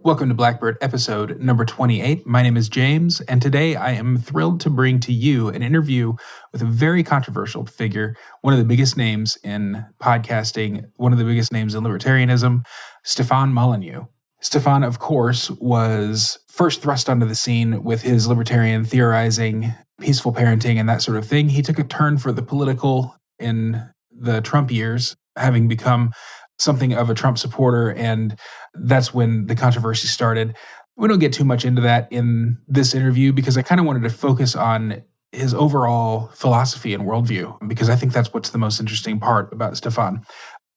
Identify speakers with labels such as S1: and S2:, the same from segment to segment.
S1: Welcome to Blackbird episode number 28. My name is James, and today I am thrilled to bring to you an interview with a very controversial figure, one of the biggest names in podcasting, one of the biggest names in libertarianism, Stefan Molyneux. Stefan, of course, was first thrust onto the scene with his libertarian theorizing, peaceful parenting, and that sort of thing. He took a turn for the political in the Trump years, having become something of a Trump supporter, and that's when the controversy started. We don't get too much into that in this interview because I kind of wanted to focus on his overall philosophy and worldview, because I think that's what's the most interesting part about Stefan.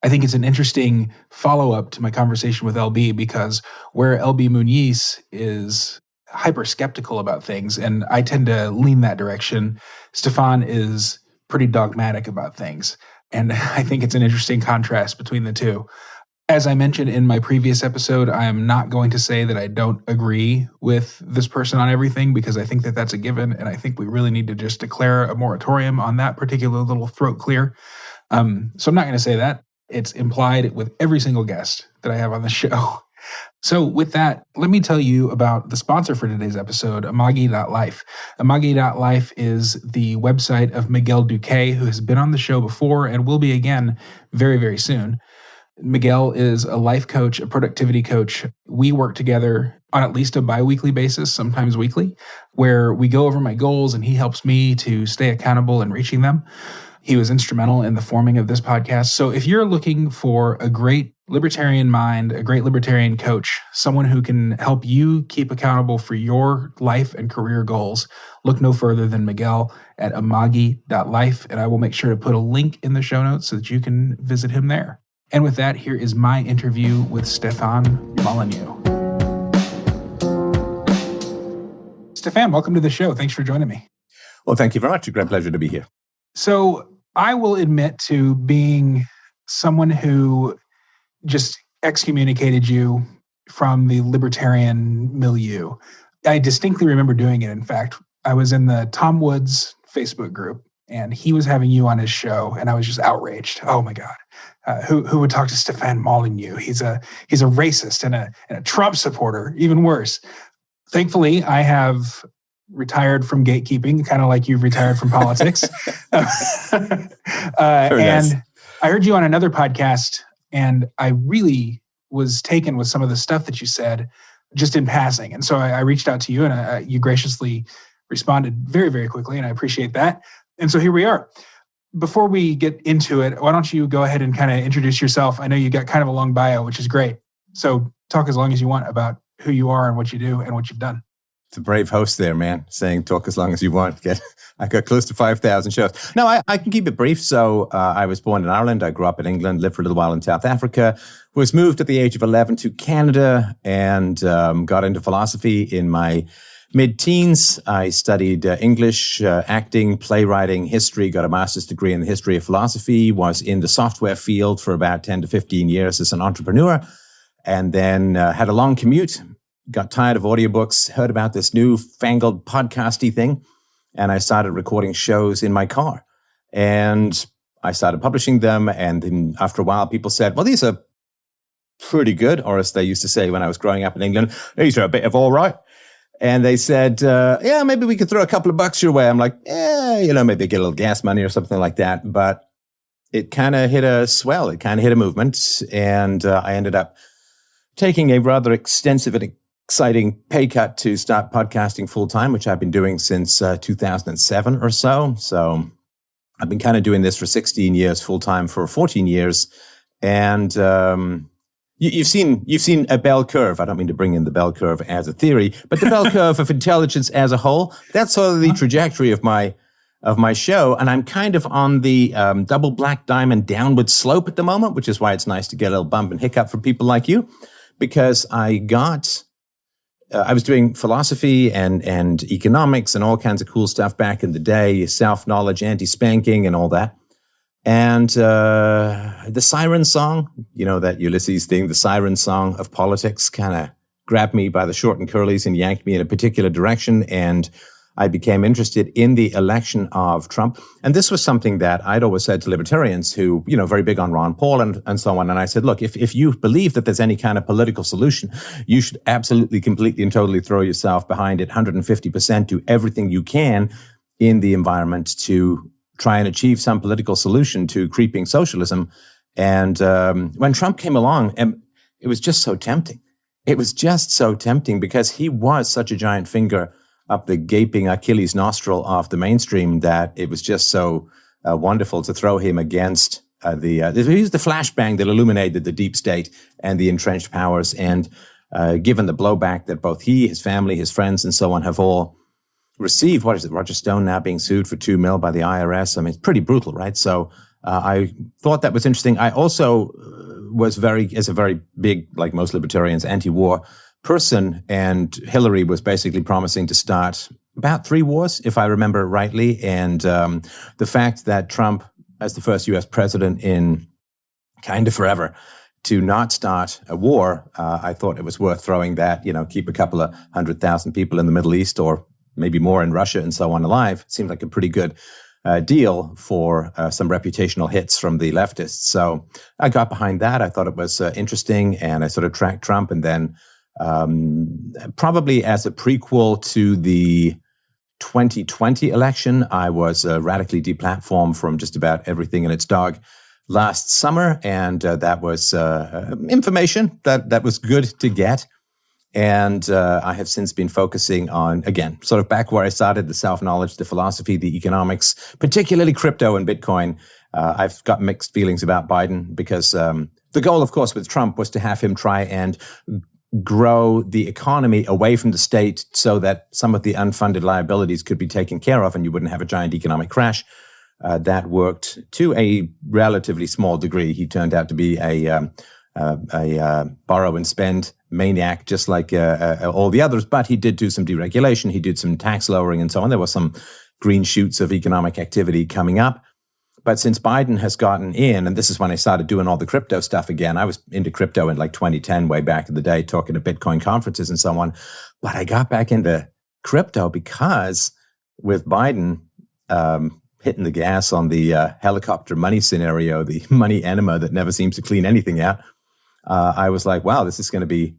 S1: I think it's an interesting follow-up to my conversation with LB, because where LB Muniz is hyper-skeptical about things, and I tend to lean that direction, Stefan is pretty dogmatic about things. And I think it's an interesting contrast between the two. As I mentioned in my previous episode, I am not going to say that I don't agree with this person on everything, because I think that that's a given. And I think we really need to just declare a moratorium on that particular little throat clear. So I'm not going to say that. It's implied with every single guest that I have on the show. So with that, let me tell you about the sponsor for today's episode, Amagi.life. Amagi.life is the website of Miguel Duque, who has been on the show before and will be again very, very soon. Miguel is a life coach, a productivity coach. We work together on at least a bi-weekly basis, sometimes weekly, where we go over my goals and he helps me to stay accountable in reaching them. He was instrumental in the forming of this podcast. So if you're looking for a great libertarian mind, a great libertarian coach, someone who can help you keep accountable for your life and career goals, look no further than Miguel at amagi.life. And I will make sure to put a link in the show notes so that you can visit him there. And with that, here is my interview with Stefan Molyneux. Stefan, welcome to the show. Thanks for joining me.
S2: Well, thank you very much. A great pleasure to be here.
S1: So I will admit to being someone who just excommunicated you from the libertarian milieu. I distinctly remember doing it. In fact, I was in the Tom Woods Facebook group, and he was having you on his show, and I was just outraged. Oh my God, who would talk to Stefan Molyneux? He's a racist and a Trump supporter, even worse. Thankfully, I have retired from gatekeeping, kind of like you've retired from politics. And nice. I heard you on another podcast, and I really was taken with some of the stuff that you said just in passing. And so I reached out to you, and you graciously responded very, very quickly, and I appreciate that. And so here we are. Before we get into it, why don't you go ahead and kind of introduce yourself? I know you got kind of a long bio, which is great. So talk as long as you want about who you are and what you do and what you've done.
S2: It's a brave host there, man, saying talk as long as you want. I got close to 5,000 shows. No, I can keep it brief. So I was born in Ireland. I grew up in England, lived for a little while in South Africa, was moved at the age of 11 to Canada, and got into philosophy in my mid-teens. I studied English, acting, playwriting, history, got a master's degree in the history of philosophy, was in the software field for about 10 to 15 years as an entrepreneur, and then had a long commute. Got tired of audiobooks, heard about this new fangled podcasty thing, and I started recording shows in my car. And I started publishing them, and then after a while, people said, well, these are pretty good, or as they used to say when I was growing up in England, these are a bit of all right. And they said, yeah, maybe we could throw a couple of bucks your way. I'm like, maybe get a little gas money or something like that. But it kind of hit a swell. It kind of hit a movement, and I ended up taking a rather extensive and exciting pay cut to start podcasting full time, which I've been doing since 2007 or so. So I've been kind of doing this for 16 years, full time for 14 years. And you've seen a bell curve. I don't mean to bring in the bell curve as a theory, but the bell curve of intelligence as a whole. That's sort of the trajectory of my show. And I'm kind of on the double black diamond downward slope at the moment, which is why it's nice to get a little bump and hiccup from people like you, because I was doing philosophy and economics and all kinds of cool stuff back in the day, self-knowledge, anti-spanking and all that. And the Siren song, that Ulysses thing, the Siren song of politics kind of grabbed me by the short and curlies and yanked me in a particular direction. And I became interested in the election of Trump. And this was something that I'd always said to libertarians who, very big on Ron Paul and so on. And I said, look, if you believe that there's any kind of political solution, you should absolutely, completely and totally throw yourself behind it 150%, do everything you can in the environment to try and achieve some political solution to creeping socialism. And when Trump came along, it was just so tempting. It was just so tempting because he was such a giant finger up the gaping Achilles nostril of the mainstream that it was just so wonderful to throw him against he was the flashbang that illuminated the deep state and the entrenched powers. And given the blowback that both he, his family, his friends, and so on have all received, what is it, Roger Stone now being sued for $2 million by the IRS? I mean, it's pretty brutal, right? So I thought that was interesting. I also was as a very big, like most libertarians, anti-war person, and Hillary was basically promising to start about 3 wars, if I remember rightly. And the fact that Trump, as the first U.S. president in kind of forever, to not start a war, I thought it was worth throwing that, keep a couple of 100,000 people in the Middle East or maybe more in Russia and so on alive. Seemed like a pretty good deal for some reputational hits from the leftists. So I got behind that. I thought it was interesting, and I sort of tracked Trump. And then probably as a prequel to the 2020 election, I was radically deplatformed from just about everything and its dog last summer. And that was information that was good to get. And I have since been focusing on, again, sort of back where I started, the self-knowledge, the philosophy, the economics, particularly crypto and Bitcoin. I've got mixed feelings about Biden because the goal, of course, with Trump was to have him try and grow the economy away from the state so that some of the unfunded liabilities could be taken care of and you wouldn't have a giant economic crash. That worked to a relatively small degree. He turned out to be a borrow and spend maniac, just like all the others. But he did do some deregulation. He did some tax lowering and so on. There were some green shoots of economic activity coming up. But since Biden has gotten in, and this is when I started doing all the crypto stuff again, I was into crypto in like 2010, way back in the day, talking to Bitcoin conferences and so on. But I got back into crypto because with Biden hitting the gas on the helicopter money scenario, the money enema that never seems to clean anything out, I was like, wow, this is going to be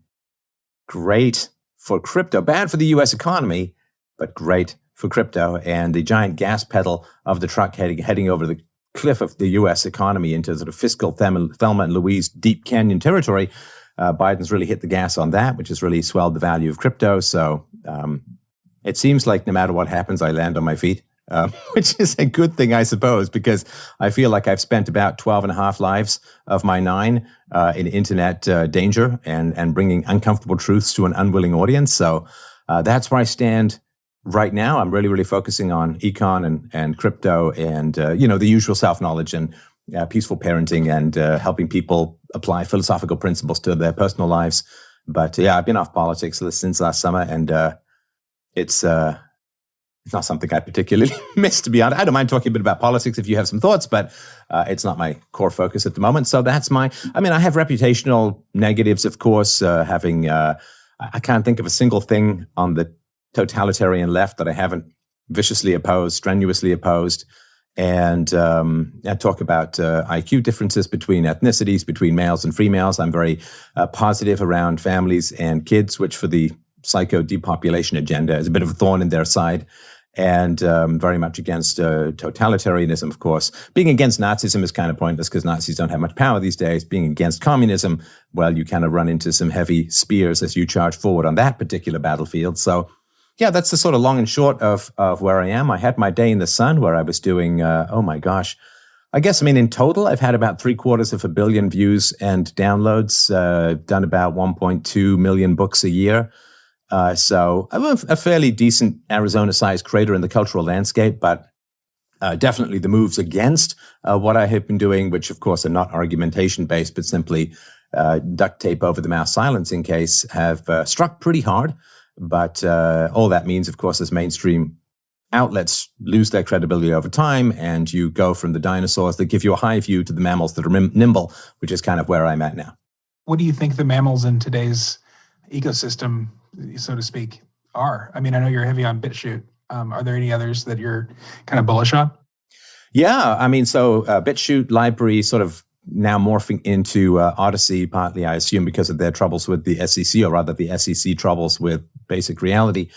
S2: great for crypto. Bad for the U.S. economy, but great for crypto. And the giant gas pedal of the truck heading over the cliff of the U.S. economy into sort of fiscal Thelma and Louise deep canyon territory. Biden's really hit the gas on that, which has really swelled the value of crypto. So it seems like no matter what happens, I land on my feet. Which is a good thing, I suppose, because I feel like I've spent about 12 and a half lives of my 9 in internet danger and bringing uncomfortable truths to an unwilling audience. So that's where I stand right now. I'm really, really focusing on econ and crypto and, the usual self-knowledge and peaceful parenting and helping people apply philosophical principles to their personal lives. But yeah, I've been off politics since last summer, and it's not something I particularly miss, to be honest. I don't mind talking a bit about politics if you have some thoughts, but it's not my core focus at the moment. So that's I have reputational negatives, of course, I can't think of a single thing on the totalitarian left that I haven't viciously opposed, strenuously opposed. And I talk about IQ differences between ethnicities, between males and females. I'm very positive around families and kids, which for the psycho depopulation agenda is a bit of a thorn in their side. And very much against totalitarianism, of course. Being against Nazism is kind of pointless because Nazis don't have much power these days. Being against communism, well, you kind of run into some heavy spears as you charge forward on that particular battlefield. So, yeah, that's the sort of long and short of where I am. I had my day in the sun where I was doing, in total, I've had about 750 million views and downloads, done about 1.2 million books a year. So I'm a fairly decent Arizona-sized crater in the cultural landscape, but definitely the moves against what I have been doing, which of course are not argumentation-based, but simply duct tape over the mouth silencing case, have struck pretty hard. But all that means, of course, is mainstream outlets lose their credibility over time, and you go from the dinosaurs that give you a high view to the mammals that are nimble, which is kind of where I'm at now.
S1: What do you think the mammals in today's ecosystem, so to speak, are? I mean, I know you're heavy on BitChute. Are there any others that you're kind of bullish on?
S2: Yeah, I mean, so BitChute library sort of now morphing into Odyssey, partly, I assume, because of their troubles with the SEC, or rather the SEC troubles with basic reality.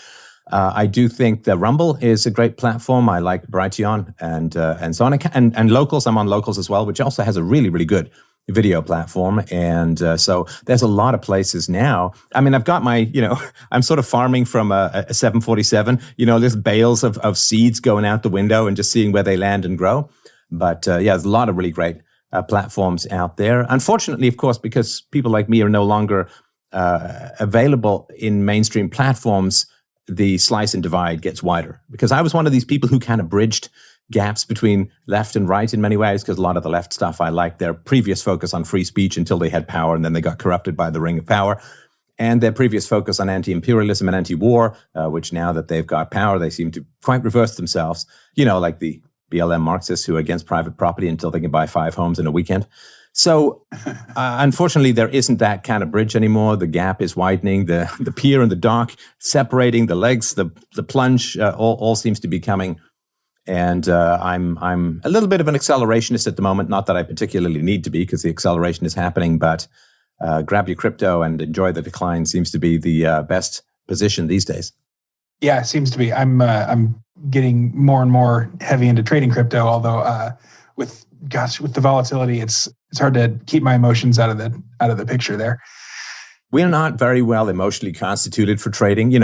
S2: I do think that Rumble is a great platform. I like Brighteon and so on. And Locals, I'm on Locals as well, which also has a really, really good video platform. And so there's a lot of places now. I mean, I've got my, I'm sort of farming from a 747, there's bales of seeds going out the window and just seeing where they land and grow. But there's a lot of really great platforms out there. Unfortunately, of course, because people like me are no longer available in mainstream platforms, the slice and divide gets wider. Because I was one of these people who kind of bridged gaps between left and right in many ways, because a lot of the left stuff, I liked their previous focus on free speech until they had power, and then they got corrupted by the ring of power. And their previous focus on anti-imperialism and anti-war, which now that they've got power, they seem to quite reverse themselves. Like the BLM Marxists who are against private property until they can buy 5 homes in a weekend. So, unfortunately, there isn't that kind of bridge anymore. The gap is widening. The pier and the dock separating, the legs, the plunge, all seems to be coming. And I'm a little bit of an accelerationist at the moment. Not that I particularly need to be, because the acceleration is happening. But grab your crypto and enjoy the decline seems to be the best position these days.
S1: Yeah, it seems to be. I'm getting more and more heavy into trading crypto. Although with the volatility, it's hard to keep my emotions out of the picture there.
S2: We're not very well emotionally constituted for trading.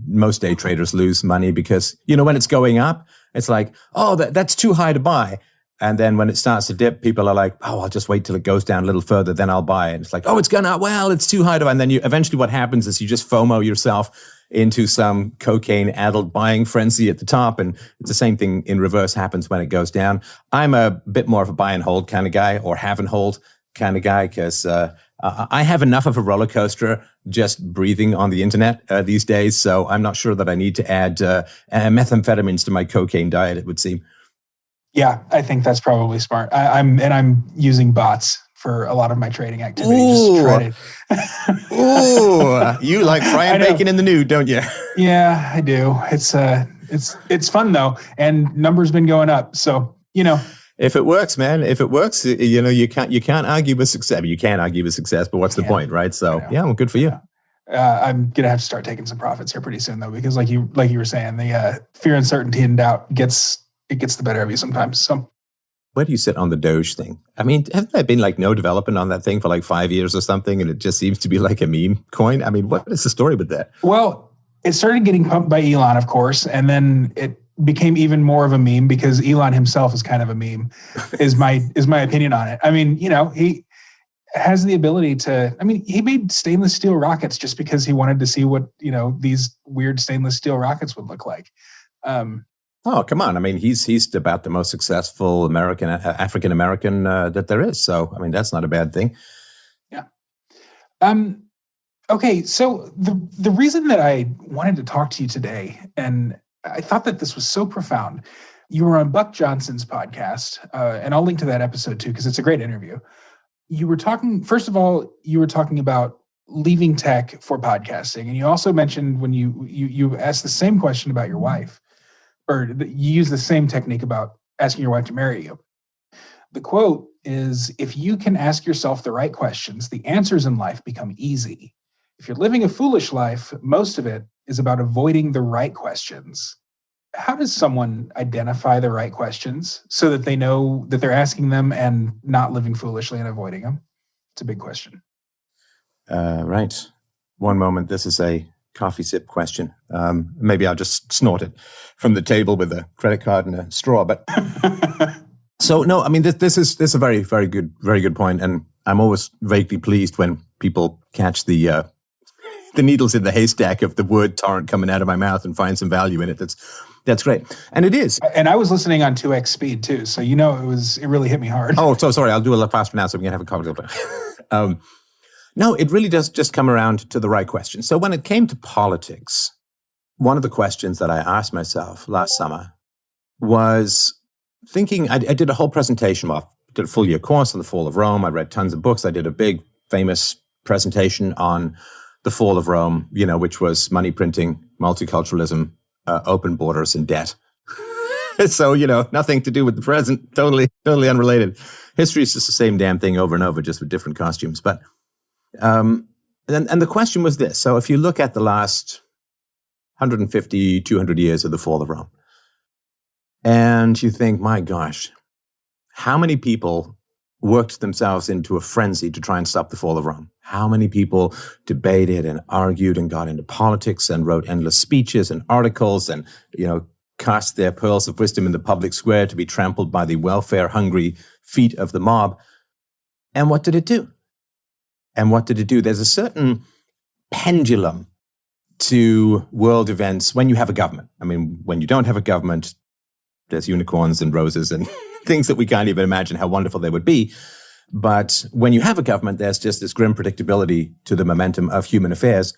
S2: Most day traders lose money because, when it's going up, it's like, oh, that's too high to buy. And then when it starts to dip, people are like, oh, I'll just wait till it goes down a little further, then I'll buy it. And it's like, oh, it's gone up. Well, it's too high to buy. And then eventually what happens is you just FOMO yourself into some cocaine-addled buying frenzy at the top. And it's the same thing in reverse happens when it goes down. I'm a bit more of a buy and hold kind of guy, or have and hold kind of guy, because I have enough of a roller coaster just breathing on the internet these days. So I'm not sure that I need to add methamphetamines to my cocaine diet, it would seem.
S1: Yeah, I think that's probably smart. I'm using bots for a lot of my trading activity.
S2: Ooh, ooh, you like frying bacon in the nude, don't you?
S1: Yeah, I do. It's fun though, and numbers been going up. So
S2: if it works, man, if it works, you can't argue with success. You can't argue with success, but what's the point, right? So yeah, well, good for you.
S1: I'm gonna have to start taking some profits here pretty soon though, because like you were saying, the fear, uncertainty, and doubt gets the better of you sometimes. So
S2: where do you sit on the Doge thing? I mean, hasn't there been like no development on that thing for like 5 years or something, and it just seems to be like a meme coin? I mean, what is the story with that?
S1: Well, it started getting pumped by Elon, of course, and then it became even more of a meme because Elon himself is kind of a meme, is my opinion on it. I mean, he has the ability to, he made stainless steel rockets just because he wanted to see what, these weird stainless steel rockets would look like.
S2: Oh, come on. I mean, he's about the most successful African American that there is. So, I mean, that's not a bad thing.
S1: Yeah. Okay. So the reason that I wanted to talk to you today, and I thought that this was so profound, you were on Buck Johnson's podcast, and I'll link to that episode too, because it's a great interview. You were talking, first of all, about leaving tech for podcasting. And you also mentioned when you asked the same question about your wife, or you use the same technique about asking your wife to marry you. The quote is, if you can ask yourself the right questions, the answers in life become easy. If you're living a foolish life, most of it is about avoiding the right questions. How does someone identify the right questions so that they know that they're asking them and not living foolishly and avoiding them? It's a big question.
S2: Right. One moment. This is a coffee sip question. Maybe I'll just snort it from the table with a credit card and a straw. But so no, I mean this is a very, very good point, and I'm always vaguely pleased when people catch the needles in the haystack of the word torrent coming out of my mouth and find some value in it. That's great, and it is.
S1: And I was listening on 2x speed too, so it really hit me hard.
S2: Oh, so sorry. I'll do a little faster now so we can have a coffee. No, it really does just come around to the right question. So when it came to politics, one of the questions that I asked myself last summer was thinking, I did a whole presentation, did a full year course on the fall of Rome. I read tons of books. I did a big famous presentation on the fall of Rome, which was money printing, multiculturalism, open borders, and debt. So, nothing to do with the present, totally unrelated. History is just the same damn thing over and over, just with different costumes. But, and the question was this. So if you look at the last 150, 200 years of the fall of Rome, and you think, my gosh, how many people worked themselves into a frenzy to try and stop the fall of Rome? How many people debated and argued and got into politics and wrote endless speeches and articles and, cast their pearls of wisdom in the public square to be trampled by the welfare-hungry feet of the mob? And what did it do? There's a certain pendulum to world events when you have a government. I mean, when you don't have a government, there's unicorns and roses and things that we can't even imagine how wonderful they would be. But when you have a government, there's just this grim predictability to the momentum of human affairs.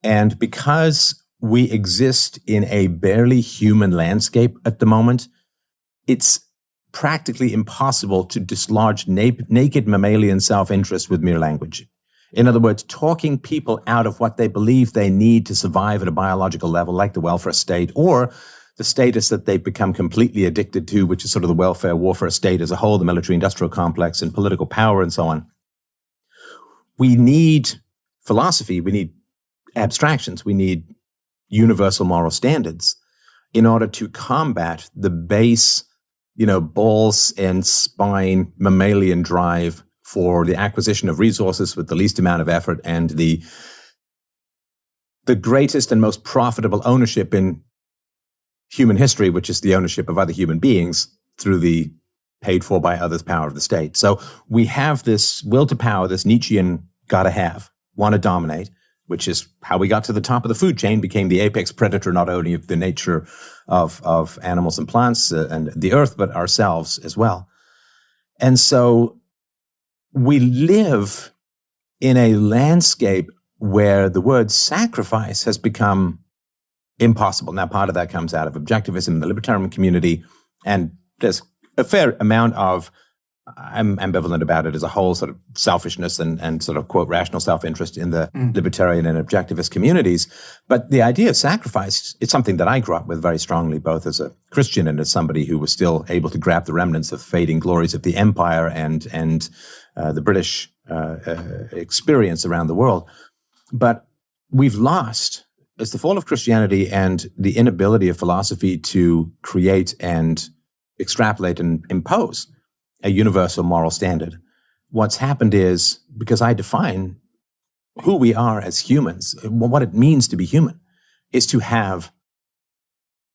S2: And because we exist in a barely human landscape at the moment, it's practically impossible to dislodge naked mammalian self-interest with mere language. In other words, talking people out of what they believe they need to survive at a biological level, like the welfare state, or the status that they've become completely addicted to, which is sort of the welfare warfare state as a whole, the military-industrial complex and political power and so on. We need philosophy, we need abstractions, we need universal moral standards in order to combat the base, balls and spine mammalian drive for the acquisition of resources with the least amount of effort and the greatest and most profitable ownership in human history, which is the ownership of other human beings through the paid for by others power of the state. So we have this will to power, this Nietzschean gotta have, want to dominate, which is how we got to the top of the food chain, became the apex predator, not only of the nature of animals and plants and the earth, but ourselves as well. And so we live in a landscape where the word sacrifice has become impossible. Now, part of that comes out of objectivism in the libertarian community, and there's a fair amount of, I'm ambivalent about it as a whole, sort of selfishness and sort of, quote, rational self-interest in the libertarian and objectivist communities. But the idea of sacrifice, it's something that I grew up with very strongly, both as a Christian and as somebody who was still able to grab the remnants of fading glories of the empire and the British experience around the world. But we've lost, as the fall of Christianity and the inability of philosophy to create and extrapolate and impose a universal moral standard. What's happened is, because I define who we are as humans, what it means to be human, is to have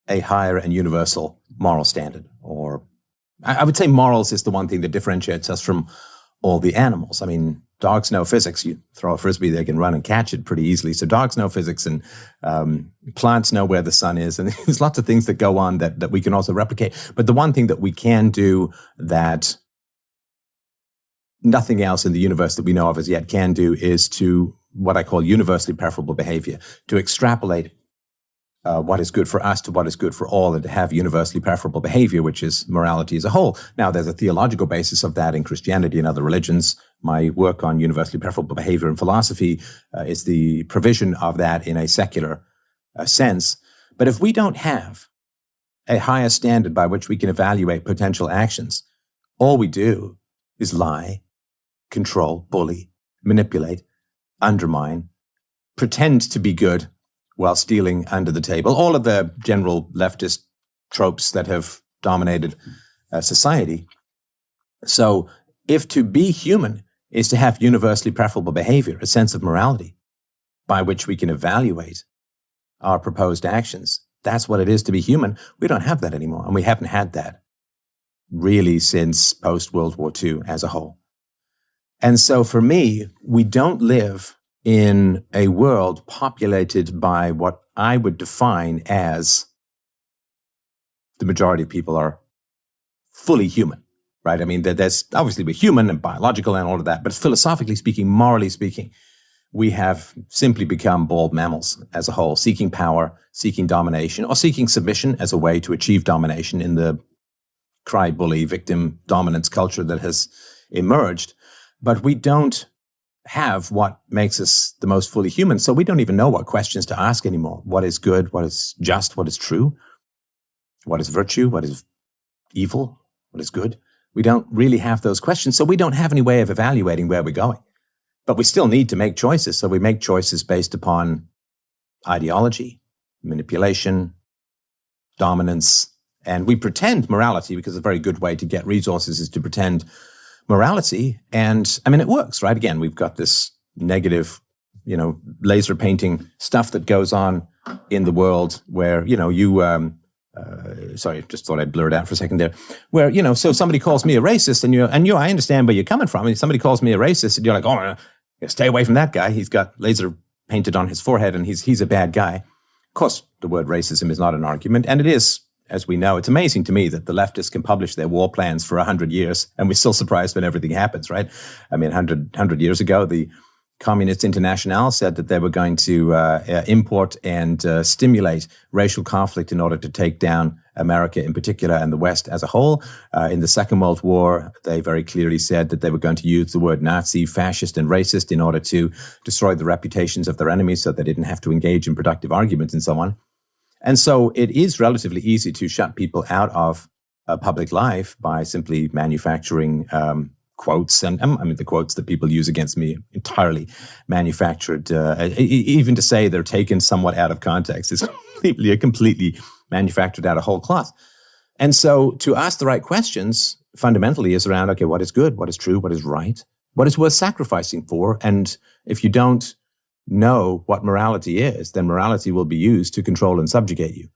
S2: a higher and universal moral standard. Or I would say morals is the one thing that differentiates us from all the animals. I mean, dogs know physics. You throw a frisbee, they can run and catch it pretty easily. So dogs know physics, and plants know where the sun is. And there's lots of things that go on that we can also replicate. But the one thing that we can do that nothing else in the universe that we know of as yet can do is to what I call universally preferable behavior, to extrapolate what is good for us to what is good for all, and to have universally preferable behavior, which is morality as a whole. Now, there's a theological basis of that in Christianity and other religions. My work on universally preferable behavior in philosophy is the provision of that in a secular sense. But if we don't have a higher standard by which we can evaluate potential actions, all we do is lie, control, bully, manipulate, undermine, pretend to be good while stealing under the table, all of the general leftist tropes that have dominated society. So if to be human is to have universally preferable behavior, a sense of morality by which we can evaluate our proposed actions, that's what it is to be human. We don't have that anymore, and we haven't had that really since post-World War II as a whole. And so for me, we don't live in a world populated by what I would define as the majority of people are fully human, right? I mean, there's obviously we're human and biological and all of that, but philosophically speaking, morally speaking, we have simply become bald mammals as a whole, seeking power, seeking domination, or seeking submission as a way to achieve domination in the cry, bully, victim dominance culture that has emerged. But we don't have what makes us the most fully human. So we don't even know what questions to ask anymore. What is good? What is just? What is true? What is virtue? What is evil? What is good? We don't really have those questions. So we don't have any way of evaluating where we're going. But we still need to make choices. So we make choices based upon ideology, manipulation, dominance, and we pretend morality, because a very good way to get resources is to pretend morality. And I mean, it works, right? Again, we've got this negative, laser painting stuff that goes on in the world where, sorry, just thought I'd blur it out for a second there, where, so somebody calls me a racist and I understand where you're coming from. And somebody calls me a racist and you're like, oh, stay away from that guy. He's got laser painted on his forehead and he's a bad guy. Of course, the word racism is not an argument. And it is, as we know, it's amazing to me that the leftists can publish their war plans for 100 years and we're still surprised when everything happens, right? I mean, 100 years ago, the Communist International said that they were going to import and stimulate racial conflict in order to take down America in particular and the West as a whole. In the Second World War, they very clearly said that they were going to use the word Nazi, fascist, and racist in order to destroy the reputations of their enemies so they didn't have to engage in productive arguments and so on. And so it is relatively easy to shut people out of public life by simply manufacturing quotes. And I mean, the quotes that people use against me entirely manufactured. Even to say they're taken somewhat out of context is completely manufactured out of whole cloth. And so to ask the right questions fundamentally is around, okay, what is good? What is true? What is right? What is worth sacrificing for? And if you don't know what morality is, then morality will be used to control and subjugate you.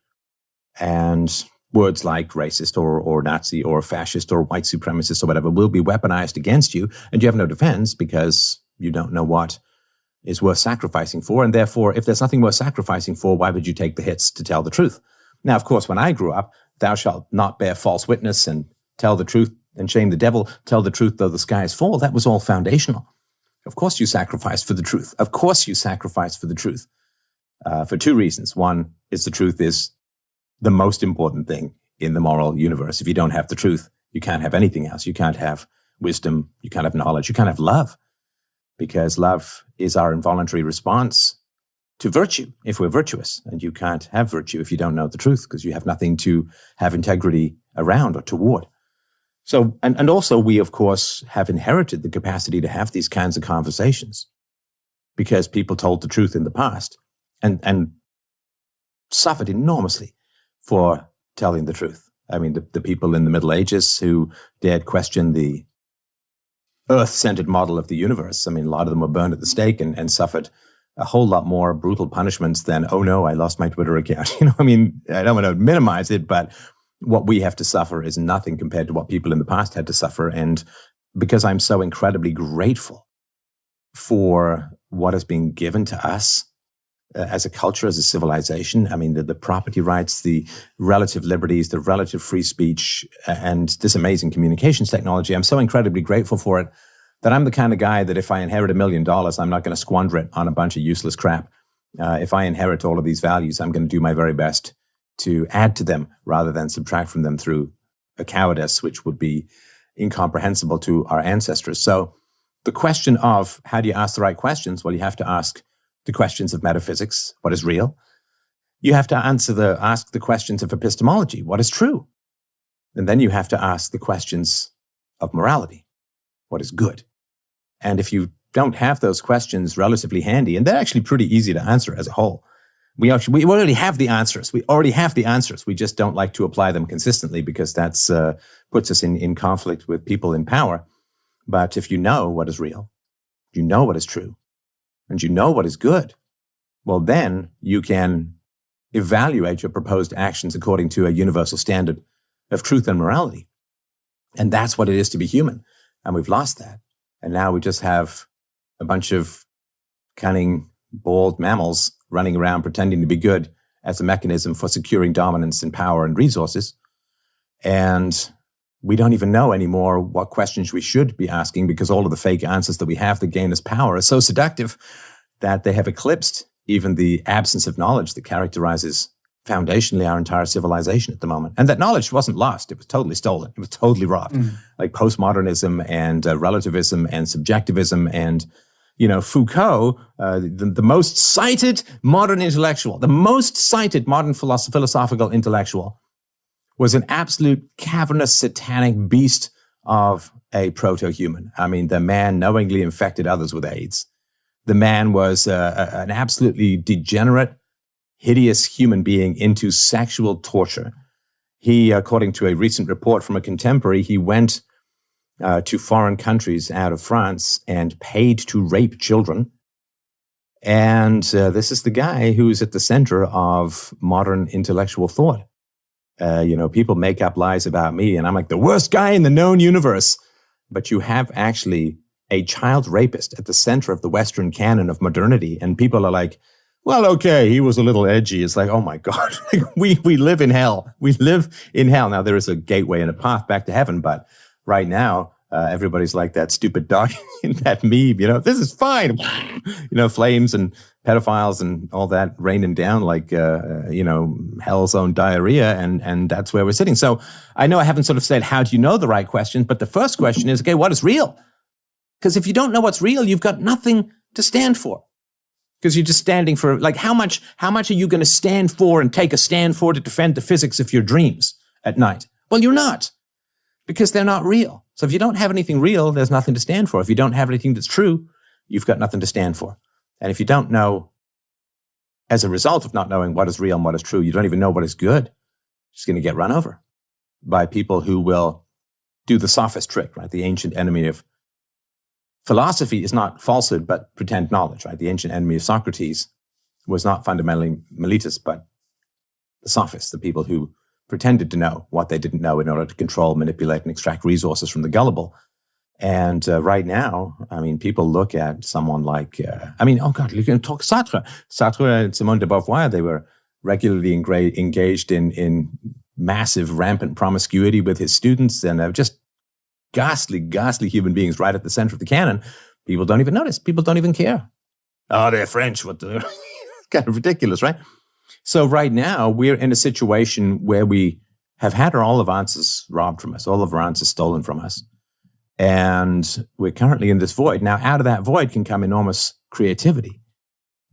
S2: And words like racist or Nazi or fascist or white supremacist or whatever will be weaponized against you, and you have no defense because you don't know what is worth sacrificing for. And therefore, if there's nothing worth sacrificing for, why would you take the hits to tell the truth? Now, of course, when I grew up, thou shalt not bear false witness and tell the truth and shame the devil, tell the truth though the skies fall. That was all foundational. Of course you sacrifice for the truth. Of course you sacrifice for the truth. For two reasons. One is the truth is the most important thing in the moral universe. If you don't have the truth, you can't have anything else. You can't have wisdom. You can't have knowledge. You can't have love, because love is our involuntary response to virtue if we're virtuous. And you can't have virtue if you don't know the truth, because you have nothing to have integrity around or toward. So, and also we, of course, have inherited the capacity to have these kinds of conversations because people told the truth in the past and suffered enormously for telling the truth. I mean, the people in the Middle Ages who dared question the earth-centered model of the universe, I mean, a lot of them were burned at the stake and suffered a whole lot more brutal punishments than, oh no, I lost my Twitter account. I mean, I don't want to minimize it, but what we have to suffer is nothing compared to what people in the past had to suffer. And because I'm so incredibly grateful for what has been given to us as a culture, as a civilization, I mean, the property rights, the relative liberties, the relative free speech, and this amazing communications technology, I'm so incredibly grateful for it that I'm the kind of guy that if I inherit $1 million, I'm not going to squander it on a bunch of useless crap. If I inherit all of these values, I'm going to do my very best to add to them rather than subtract from them through a cowardice, which would be incomprehensible to our ancestors. So the question of how do you ask the right questions? Well, you have to ask the questions of metaphysics. What is real? You have to ask the questions of epistemology. What is true? And then you have to ask the questions of morality. What is good? And if you don't have those questions relatively handy, and they're actually pretty easy to answer as a whole, we already have the answers. We already have the answers. We just don't like to apply them consistently because that's puts us in conflict with people in power. But if you know what is real, you know what is true, and you know what is good, well, then you can evaluate your proposed actions according to a universal standard of truth and morality. And that's what it is to be human. And we've lost that. And now we just have a bunch of cunning, bald mammals running around pretending to be good as a mechanism for securing dominance and power and resources. And we don't even know anymore what questions we should be asking because all of the fake answers that we have that gain us power are so seductive that they have eclipsed even the absence of knowledge that characterizes foundationally our entire civilization at the moment. And that knowledge wasn't lost. It was totally stolen. It was totally robbed. Like postmodernism and relativism and subjectivism and, Foucault, the most cited modern intellectual, the most cited modern philosophical intellectual, was an absolute cavernous satanic beast of a proto-human. I mean, the man knowingly infected others with AIDS. The man was an absolutely degenerate, hideous human being into sexual torture. He, according to a recent report from a contemporary, he went to foreign countries out of France and paid to rape children. And this is the guy who's at the center of modern intellectual thought. People make up lies about me, and I'm like the worst guy in the known universe. But you have actually a child rapist at the center of the Western canon of modernity, and people are like, well, okay, he was a little edgy. It's like, oh my God, we live in hell. We live in hell. Now, there is a gateway and a path back to heaven, but right now, everybody's like that stupid dog in that meme, this is fine. Flames and pedophiles and all that raining down like, hell's own diarrhea. And that's where we're sitting. So I know I haven't sort of said, how do you know the right question? But the first question is, okay, what is real? Because if you don't know what's real, you've got nothing to stand for. Because you're just standing for, like, how much are you going to stand for and take a stand for to defend the physics of your dreams at night? Well, you're not, because they're not real. So if you don't have anything real, there's nothing to stand for. If you don't have anything that's true, you've got nothing to stand for. And if you don't know, as a result of not knowing what is real and what is true, you don't even know what is good, you're just going to get run over by people who will do the sophist trick, right? The ancient enemy of philosophy is not falsehood, but pretend knowledge, right? The ancient enemy of Socrates was not fundamentally Meletus, but the sophists, the people who pretended to know what they didn't know in order to control, manipulate, and extract resources from the gullible. And right now, I mean, people look at someone like, oh God, you can talk Sartre. Sartre and Simone de Beauvoir, they were regularly engaged in massive, rampant promiscuity with his students, and just ghastly human beings right at the center of the canon. People don't even notice. People don't even care. Oh, they're French. What the? It's kind of ridiculous, right? So right now, we're in a situation where we have had all of our answers robbed from us, all of our answers stolen from us. And we're currently in this void. Now, out of that void can come enormous creativity,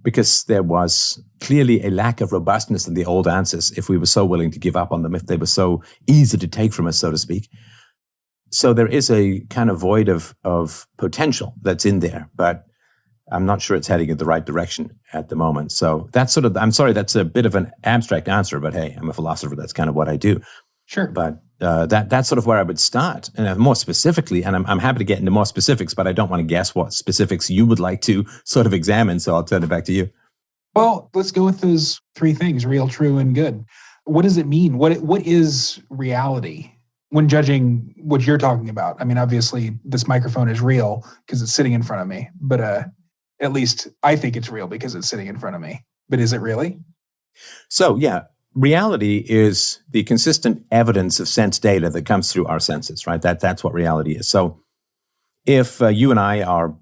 S2: because there was clearly a lack of robustness in the old answers if we were so willing to give up on them, if they were so easy to take from us, so to speak. So there is a kind of void of potential that's in there, but I'm not sure it's heading in the right direction at the moment. So that's I'm sorry, that's a bit of an abstract answer, but hey, I'm a philosopher. That's kind of what I do.
S1: Sure.
S2: But that's sort of where I would start. And more specifically, and I'm happy to get into more specifics, but I don't want to guess what specifics you would like to sort of examine. So I'll turn it back to you.
S1: Well, let's go with those three things: real, true, and good. What does it mean? What is reality when judging what you're talking about? I mean, obviously, this microphone is real because it's sitting in front of me, but at least I think it's real because it's sitting in front of me. But is it really? So,
S2: yeah, reality is the consistent evidence of sense data that comes through our senses, right? That's what reality is. So if you and I are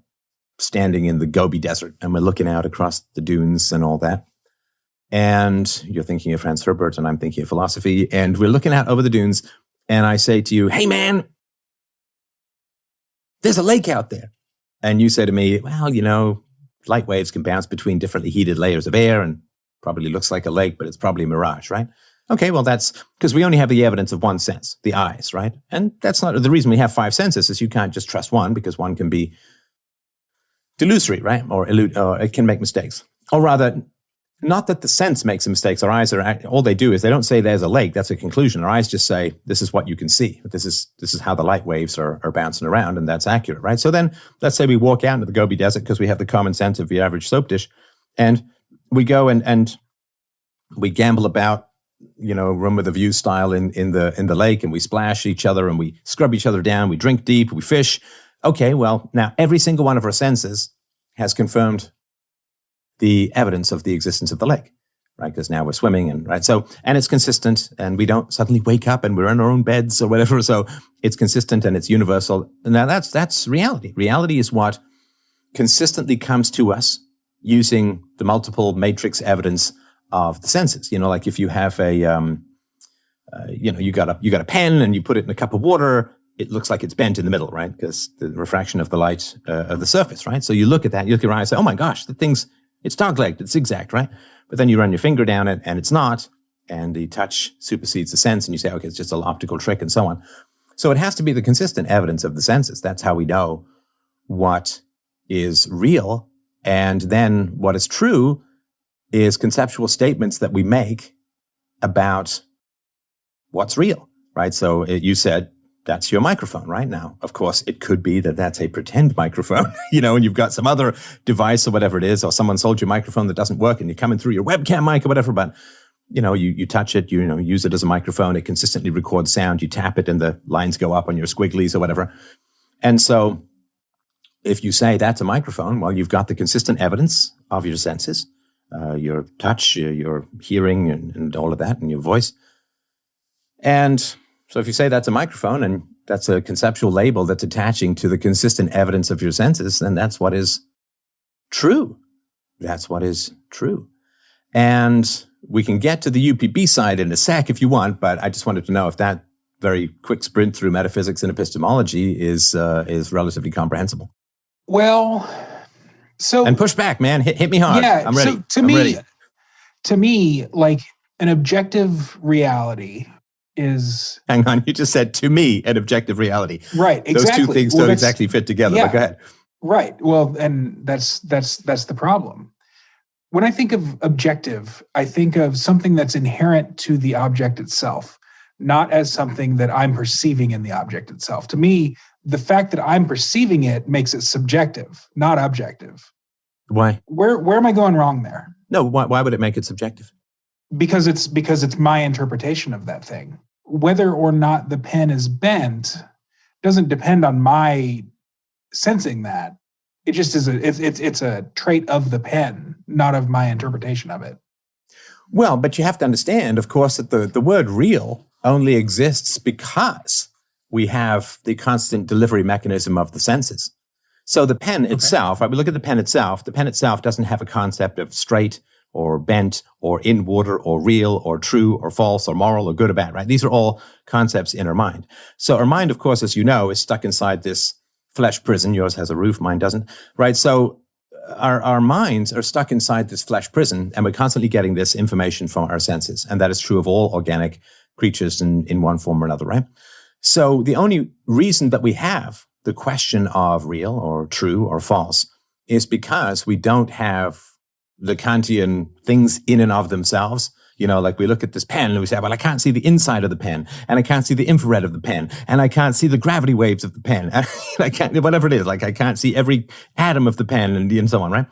S2: standing in the Gobi Desert and we're looking out across the dunes and all that, and you're thinking of Franz Herbert and I'm thinking of philosophy, and we're looking out over the dunes, and I say to you, hey man, there's a lake out there. And you say to me, well, light waves can bounce between differently heated layers of air and probably looks like a lake, but it's probably a mirage, right? Okay, well, that's because we only have the evidence of one sense, the eyes, right? And that's not the reason we have five senses, is you can't just trust one, because one can be delusory, right? Or it can make mistakes. Or rather, not that the sense makes mistakes. Our eyes all they do is they don't say there's a lake. That's a conclusion. Our eyes just say, this is what you can see. This is how the light waves are bouncing around, and that's accurate, right? So then let's say we walk out into the Gobi Desert because we have the common sense of the average soap dish, and we go and we gamble about, room with a view style in the lake, and we splash each other and we scrub each other down. We drink deep, we fish. Okay, well, now every single one of our senses has confirmed the evidence of the existence of the lake, right? Because now we're swimming, and right. So, and it's consistent, and we don't suddenly wake up and we're in our own beds or whatever. So it's consistent and it's universal. Now that's reality. Reality is what consistently comes to us using the multiple matrix evidence of the senses. Like if you have you got a pen and you put it in a cup of water, it looks like it's bent in the middle, right? Because the refraction of the light of the surface, right? So you look at that, you look at your eye and say, oh my gosh, it's dog-legged, it's zigzagged, right? But then you run your finger down it and it's not, and the touch supersedes the sense, and you say, okay, it's just an optical trick and so on. So it has to be the consistent evidence of the senses. That's how we know what is real. And then what is true is conceptual statements that we make about what's real, right? So you said, that's your microphone right now. Of course, it could be that that's a pretend microphone, and you've got some other device or whatever it is, or someone sold you a microphone that doesn't work and you're coming through your webcam mic or whatever, but you touch it, use it as a microphone. It consistently records sound. You tap it and the lines go up on your squigglies or whatever. And so if you say that's a microphone, well, you've got the consistent evidence of your senses, your touch, your hearing and all of that, and your voice. And so if you say that's a microphone and that's a conceptual label that's attaching to the consistent evidence of your senses, then that's what is true. That's what is true. And we can get to the UPB side in a sec if you want, but I just wanted to know if that very quick sprint through metaphysics and epistemology is relatively comprehensible.
S1: Well, so...
S2: And push back, man. Hit me hard. Yeah, I'm ready.
S1: So to me, like an objective reality is... Hang
S2: on, you just said, to me, an objective reality.
S1: Right, exactly.
S2: Those two things don't exactly fit together, but go ahead.
S1: Right, well, and that's the problem. When I think of objective, I think of something that's inherent to the object itself, not as something that I'm perceiving in the object itself. To me, the fact that I'm perceiving it makes it subjective, not objective.
S2: Why?
S1: Where am I going wrong there?
S2: No, why would it make it subjective?
S1: Because it's my interpretation of that thing. Whether or not the pen is bent doesn't depend on my sensing that. It just is it's a trait of the pen, not of my interpretation of it.
S2: Well, but you have to understand, of course, that the word real only exists because we have the constant delivery mechanism of the senses. So the pen itself, right, we look at the pen itself doesn't have a concept of straight or bent or in water or real or true or false or moral or good or bad, right? These are all concepts in our mind. So our mind, of course, as you know, is stuck inside this flesh prison. Yours has a roof, mine doesn't, right? So our minds are stuck inside this flesh prison, and we're constantly getting this information from our senses. And that is true of all organic creatures in one form or another, right? So the only reason that we have the question of real or true or false is because we don't have the Kantian things in and of themselves. Like we look at this pen and we say, well, I can't see the inside of the pen, and I can't see the infrared of the pen, and I can't see the gravity waves of the pen. I can't, whatever it is, like I can't see every atom of the pen and so on, right?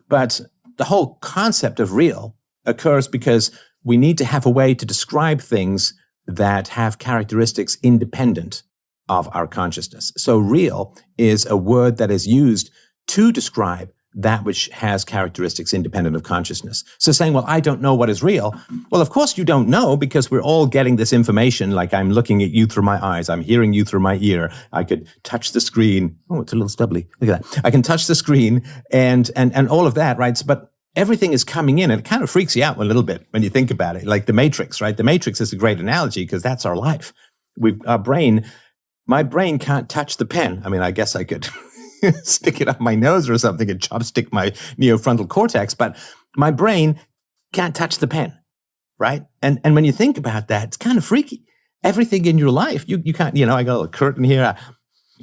S2: But the whole concept of real occurs because we need to have a way to describe things that have characteristics independent of our consciousness. So real is a word that is used to describe that which has characteristics independent of consciousness. So saying, well, I don't know what is real. Well, of course you don't know, because we're all getting this information. Like I'm looking at you through my eyes. I'm hearing you through my ear. I could touch the screen. Oh, it's a little stubbly. Look at that. I can touch the screen and all of that, right? But everything is coming in, and it kind of freaks you out a little bit when you think about it. Like the Matrix, right? The Matrix is a great analogy because that's our life. My brain can't touch the pen. I mean, I guess I could stick it up my nose or something and chopstick my neofrontal cortex, but my brain can't touch the pen, right? And when you think about that, it's kind of freaky. Everything in your life, you can't, I got a curtain here,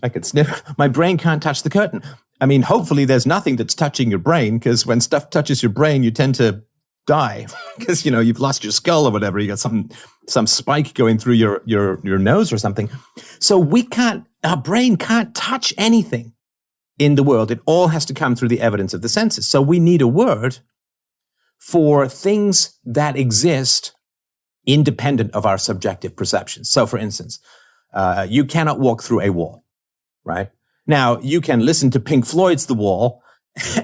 S2: I could sniff. My brain can't touch the curtain. I mean, hopefully there's nothing that's touching your brain, because when stuff touches your brain, you tend to die because, you've lost your skull or whatever. You got some spike going through your nose or something. So our brain can't touch anything in the world. It all has to come through the evidence of the senses. So we need a word for things that exist independent of our subjective perceptions. So for instance, you cannot walk through a wall, right? Now, you can listen to Pink Floyd's The Wall,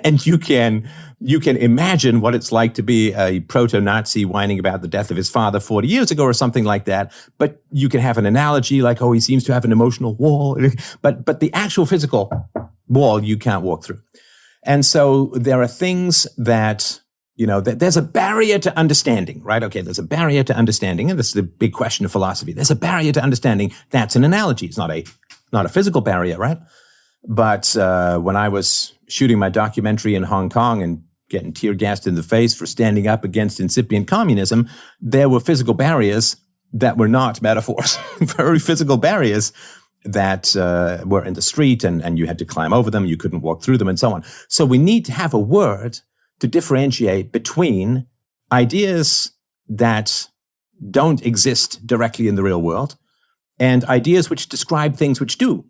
S2: and you can imagine what it's like to be a proto-Nazi whining about the death of his father 40 years ago or something like that. But you can have an analogy like, oh, he seems to have an emotional wall. But the actual physical wall you can't walk through. And so there are things that, there's a barrier to understanding, right? Okay, there's a barrier to understanding, and this is the big question of philosophy. There's a barrier to understanding. That's an analogy. It's not a physical barrier, right? But when I was shooting my documentary in Hong Kong and getting tear gassed in the face for standing up against incipient communism, there were physical barriers that were not metaphors, very physical barriers that were in the street and you had to climb over them, you couldn't walk through them and so on. So we need to have a word to differentiate between ideas that don't exist directly in the real world and ideas which describe things which do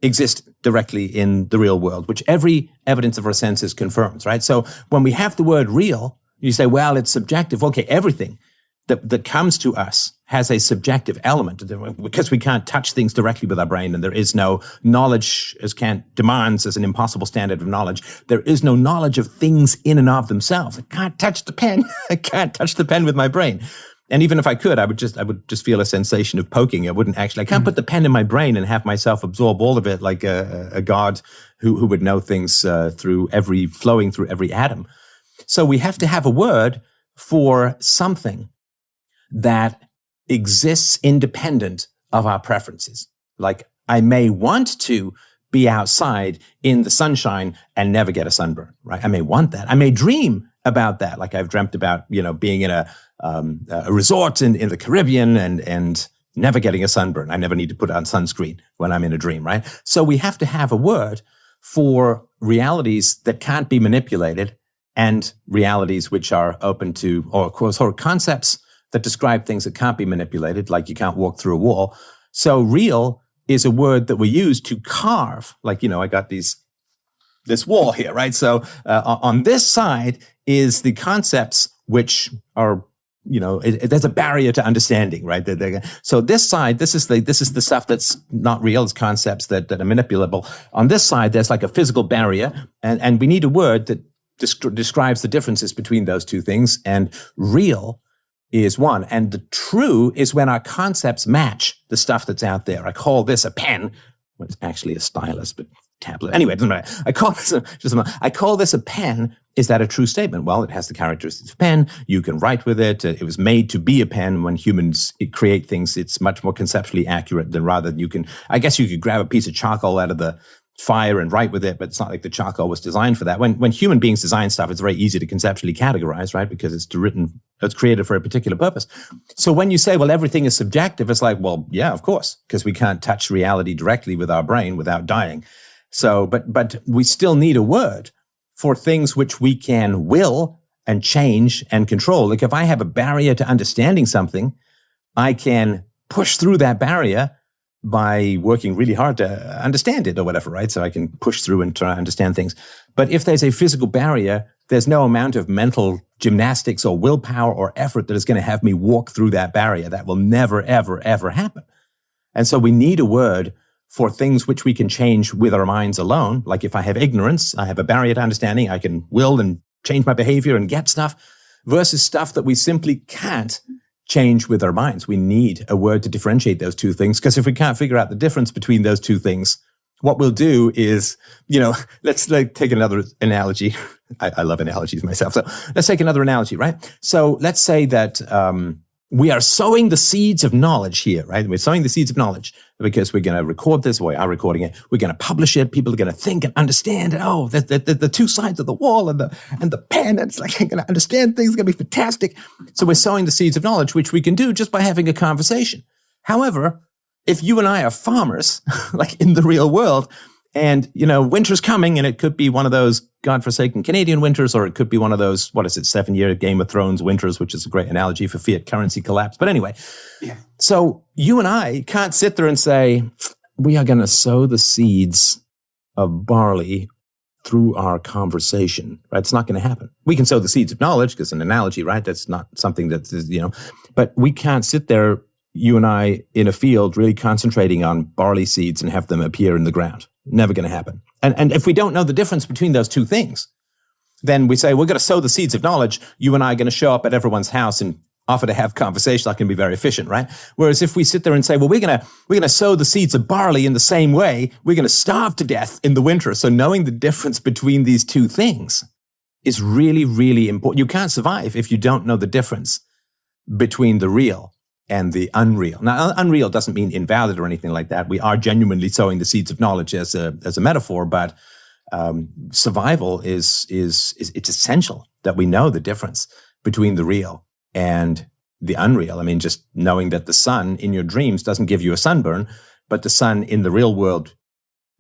S2: exist directly in the real world, which every evidence of our senses confirms, right? So when we have the word real, you say, well, it's subjective. Okay, everything that comes to us has a subjective element because we can't touch things directly with our brain, and there is no knowledge, as Kant demands as an impossible standard of knowledge. There is no knowledge of things in and of themselves. I can't touch the pen. I can't touch the pen with my brain. And even if I could, I would just feel a sensation of poking. I can't put the pen in my brain and have myself absorb all of it like a god who would know things flowing through every atom. So we have to have a word for something that exists independent of our preferences. Like, I may want to be outside in the sunshine and never get a sunburn, right? I may want that. I may dream about that. Like I've dreamt about, being in a resort in the Caribbean and never getting a sunburn. I never need to put on sunscreen when I'm in a dream, right? So we have to have a word for realities that can't be manipulated and realities which are open to, or concepts that describe things that can't be manipulated, like you can't walk through a wall. So real is a word that we use to carve, like, I got this wall here, right? So on this side is the concepts which are, there's a barrier to understanding, right? So this side, this is the stuff that's not real. It's concepts that are manipulable. On this side, there's like a physical barrier, and we need a word that describes the differences between those two things. And real is one. And the true is when our concepts match the stuff that's out there. I call this a pen. Well, it's actually a stylus, but tablet. Anyway, it doesn't matter. I call this a pen. Is that a true statement? Well, it has the characteristics of a pen. You can write with it. It was made to be a pen. When humans create things, it's much more conceptually accurate than rather than you could grab a piece of charcoal out of the fire and write with it, but it's not like the charcoal was designed for that. When human beings design stuff, it's very easy to conceptually categorize, right? Because it's created for a particular purpose. So when you say, well, everything is subjective, it's like, well, yeah, of course, because we can't touch reality directly with our brain without dying. So, but we still need a word for things which we can will and change and control. Like if I have a barrier to understanding something, I can push through that barrier by working really hard to understand it or whatever, right? So I can push through and try to understand things. But if there's a physical barrier, there's no amount of mental gymnastics or willpower or effort that is going to have me walk through that barrier. That will never, ever, ever happen. And so we need a word for things which we can change with our minds alone. Like if I have ignorance, I have a barrier to understanding, I can will and change my behavior and get stuff, versus stuff that we simply can't change with our minds. We need a word to differentiate those two things, because if we can't figure out the difference between those two things, what we'll do is, let's take another analogy. I love analogies myself. So let's take another analogy, right? So let's say that we are sowing the seeds of knowledge here, right? We're sowing the seeds of knowledge because we're going to record this, or we are recording it. We're going to publish it. People are going to think and understand. Oh, the two sides of the wall and the pen. And it's like, I'm going to understand things. It's going to be fantastic. So we're sowing the seeds of knowledge, which we can do just by having a conversation. However, if you and I are farmers, like in the real world, and, winter's coming, and it could be one of those godforsaken Canadian winters, or it could be one of those, 7-year Game of Thrones winters, which is a great analogy for fiat currency collapse. But anyway, yeah. So you and I can't sit there and say, we are going to sow the seeds of barley through our conversation, right? It's not going to happen. We can sow the seeds of knowledge, because an analogy, right? That's not something that is, but we can't sit there, you and I, in a field really concentrating on barley seeds and have them appear in the ground. Never going to happen. And if we don't know the difference between those two things, then we say, we're going to sow the seeds of knowledge. You and I are going to show up at everyone's house and offer to have conversation, that can be very efficient, right? Whereas if we sit there and say, well, we're gonna sow the seeds of barley in the same way, we're gonna starve to death in the winter. So knowing the difference between these two things is really, really important. You can't survive if you don't know the difference between the real and the unreal. Now, unreal doesn't mean invalid or anything like that. We are genuinely sowing the seeds of knowledge as a metaphor, but survival is it's essential that we know the difference between the real and the unreal. I mean, just knowing that the sun in your dreams doesn't give you a sunburn, but the sun in the real world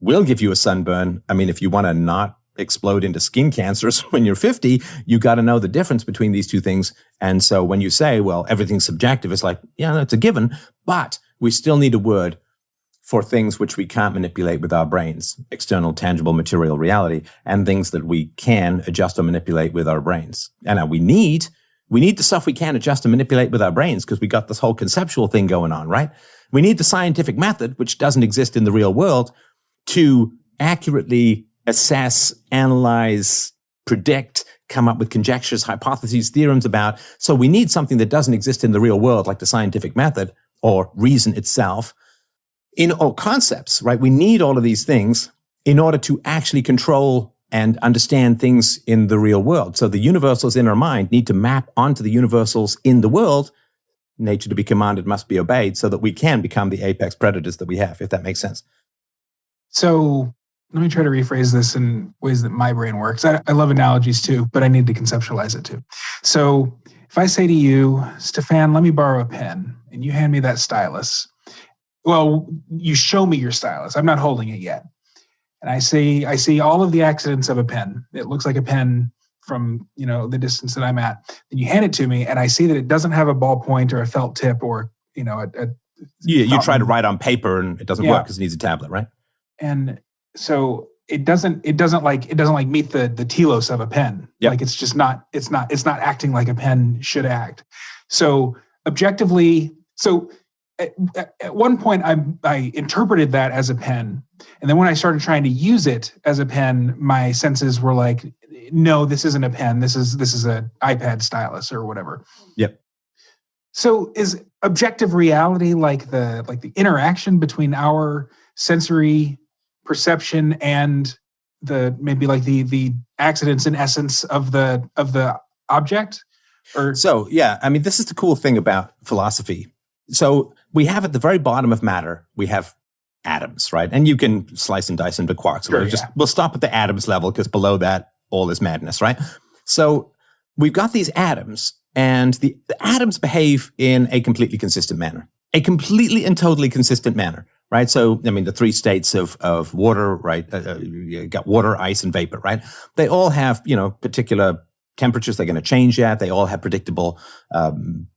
S2: will give you a sunburn. I mean, if you want to not explode into skin cancers when you're 50, you got to know the difference between these two things. And so when you say, well, everything's subjective, it's like, yeah, that's a given, but we still need a word for things which we can't manipulate with our brains, external, tangible, material reality, and things that we can adjust or manipulate with our brains. And we need the stuff we can adjust and manipulate with our brains because we got this whole conceptual thing going on, right? We need the scientific method, which doesn't exist in the real world, to accurately assess, analyze, predict, come up with conjectures, hypotheses, theorems about. So we need something that doesn't exist in the real world, like the scientific method or reason itself, or concepts, right? We need all of these things in order to actually control and understand things in the real world. So the universals in our mind need to map onto the universals in the world. Nature to be commanded must be obeyed, so that we can become the apex predators that we have, if that makes sense.
S1: So let me try to rephrase this in ways that my brain works. I love analogies too, but I need to conceptualize it too. So if I say to you, Stefan, let me borrow a pen, and you hand me that stylus. Well, you show me your stylus. I'm not holding it yet. And I see all of the accidents of a pen. It looks like a pen from, the distance that I'm at. Then you hand it to me, and I see that it doesn't have a ballpoint or a felt tip or,
S2: you try to write on paper and it doesn't work because it needs a tablet, right?
S1: And so it doesn't meet the telos of a pen.
S2: Yep.
S1: Like it's not acting like a pen should act. So objectively, at one point I interpreted that as a pen. And then when I started trying to use it as a pen, my senses were like, no, this isn't a pen. This is an iPad stylus or whatever.
S2: Yep.
S1: So is objective reality like the interaction between our sensory perception and the accidents in essence of the object? Or
S2: so, yeah, I mean, this is the cool thing about philosophy. So we have at the very bottom of matter, we have atoms, right? And you can slice and dice into quarks.
S1: Sure,
S2: we'll stop at the atoms level because below that, all is madness, right? So we've got these atoms, and the atoms behave in a completely consistent manner, a completely and totally consistent manner, right? So, I mean, the three states of water, right? You got water, ice, and vapor, right? They all have, particular temperatures they're going to change at. They all have predictable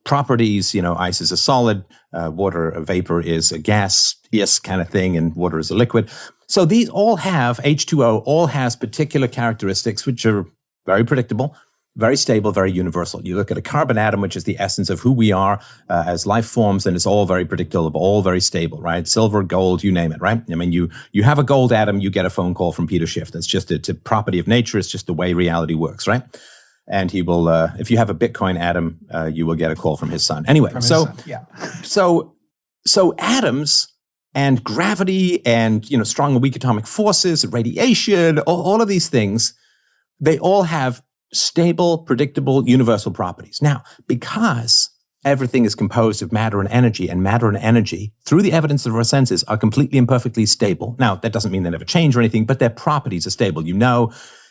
S2: properties. Ice is a solid, water, a vapor is a gas, yes, kind of thing, and water is a liquid. So these all have, H2O all has particular characteristics which are very predictable, very stable, very universal. You look at a carbon atom, which is the essence of who we are as life forms, and it's all very predictable, all very stable, right? Silver, gold, you name it, right? I mean, you have a gold atom, you get a phone call from Peter Schiff. That's just it's a property of nature. It's just the way reality works, right? And he will, if you have a Bitcoin atom, you will get a call from his son. Anyway, so atoms and gravity and, strong and weak atomic forces, radiation, all of these things, they all have stable, predictable, universal properties. Now, because everything is composed of matter and energy, through the evidence of our senses, are completely and perfectly stable. Now, that doesn't mean they never change or anything, but their properties are stable.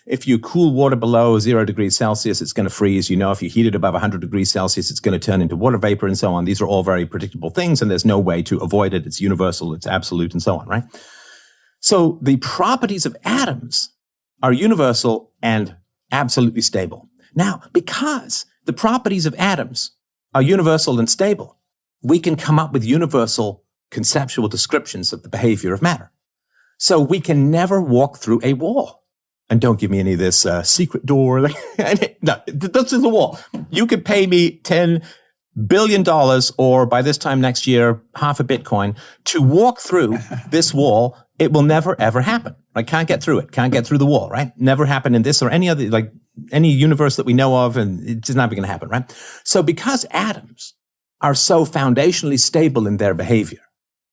S2: If you cool water below 0 degrees Celsius, it's going to freeze. If you heat it above 100 degrees Celsius, it's going to turn into water vapor and so on. These are all very predictable things, and there's no way to avoid it. It's universal, it's absolute, and so on, right? So the properties of atoms are universal and absolutely stable. Now, because the properties of atoms are universal and stable, we can come up with universal conceptual descriptions of the behavior of matter. So we can never walk through a wall. And don't give me any of this secret door. No, this is the wall. You could pay me $10 billion, or by this time next year, half a Bitcoin, to walk through this wall. It will never, ever happen. I can't get through it. Can't get through the wall, right? Never happen in this or any other, any universe that we know of, and it's just not going to happen, right? So because atoms are so foundationally stable in their behavior,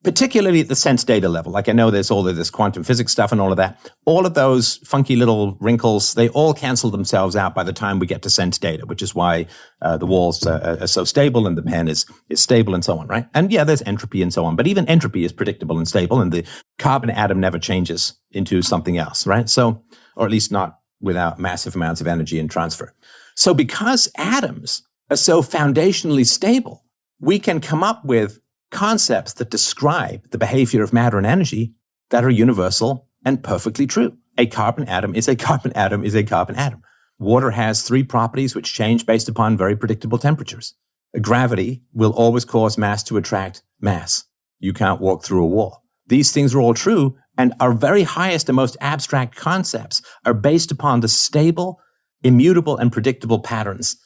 S2: particularly at the sense data level, like I know there's all of this quantum physics stuff and all of that, all of those funky little wrinkles, they all cancel themselves out by the time we get to sense data, which is why the walls are so stable and the pen is stable and so on, right? And yeah, there's entropy and so on, but even entropy is predictable and stable, and the carbon atom never changes into something else, right? So, or at least not without massive amounts of energy and transfer. So because atoms are so foundationally stable, we can come up with concepts that describe the behavior of matter and energy that are universal and perfectly true. A carbon atom is a carbon atom is a carbon atom. Water has 3 properties which change based upon very predictable temperatures. Gravity will always cause mass to attract mass. You can't walk through a wall. These things are all true, and our very highest and most abstract concepts are based upon the stable, immutable, and predictable patterns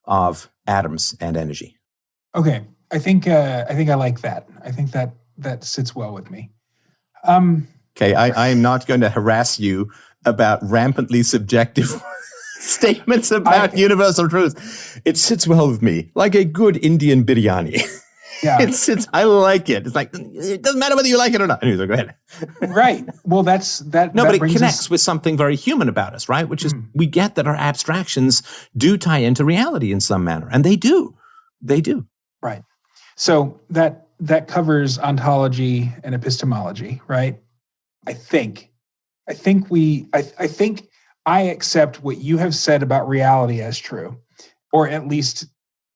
S2: of atoms and energy.
S1: Okay. I think I like that. I think that sits well with me.
S2: Okay, I am not going to harass you about rampantly subjective statements about universal truths. It sits well with me, like a good Indian biryani.
S1: Yeah,
S2: I like it. It's like, it doesn't matter whether you like it or not. Anyway, go ahead.
S1: Right. Well, that.
S2: No, but it connects with something very human about us, right? Which is we get that our abstractions do tie into reality in some manner, and they do. They do.
S1: Right. So that covers ontology and epistemology, right? I think I accept what you have said about reality as true, or at least.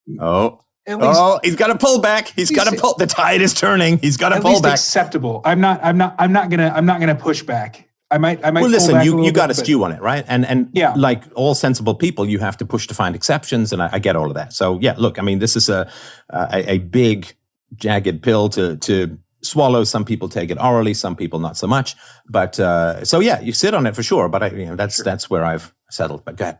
S1: He's got to pull back. He's got to pull. The tide is turning. He's got to pull back. Acceptable. I'm not gonna push back. I might.
S2: Well, listen, you got to stew on it, right? And yeah, like all sensible people, you have to push to find exceptions, and I get all of that. So yeah, look, I mean, this is a big, jagged pill to swallow. Some people take it orally, some people not so much. But so yeah, you sit on it for sure. But that's where I've settled. But go ahead.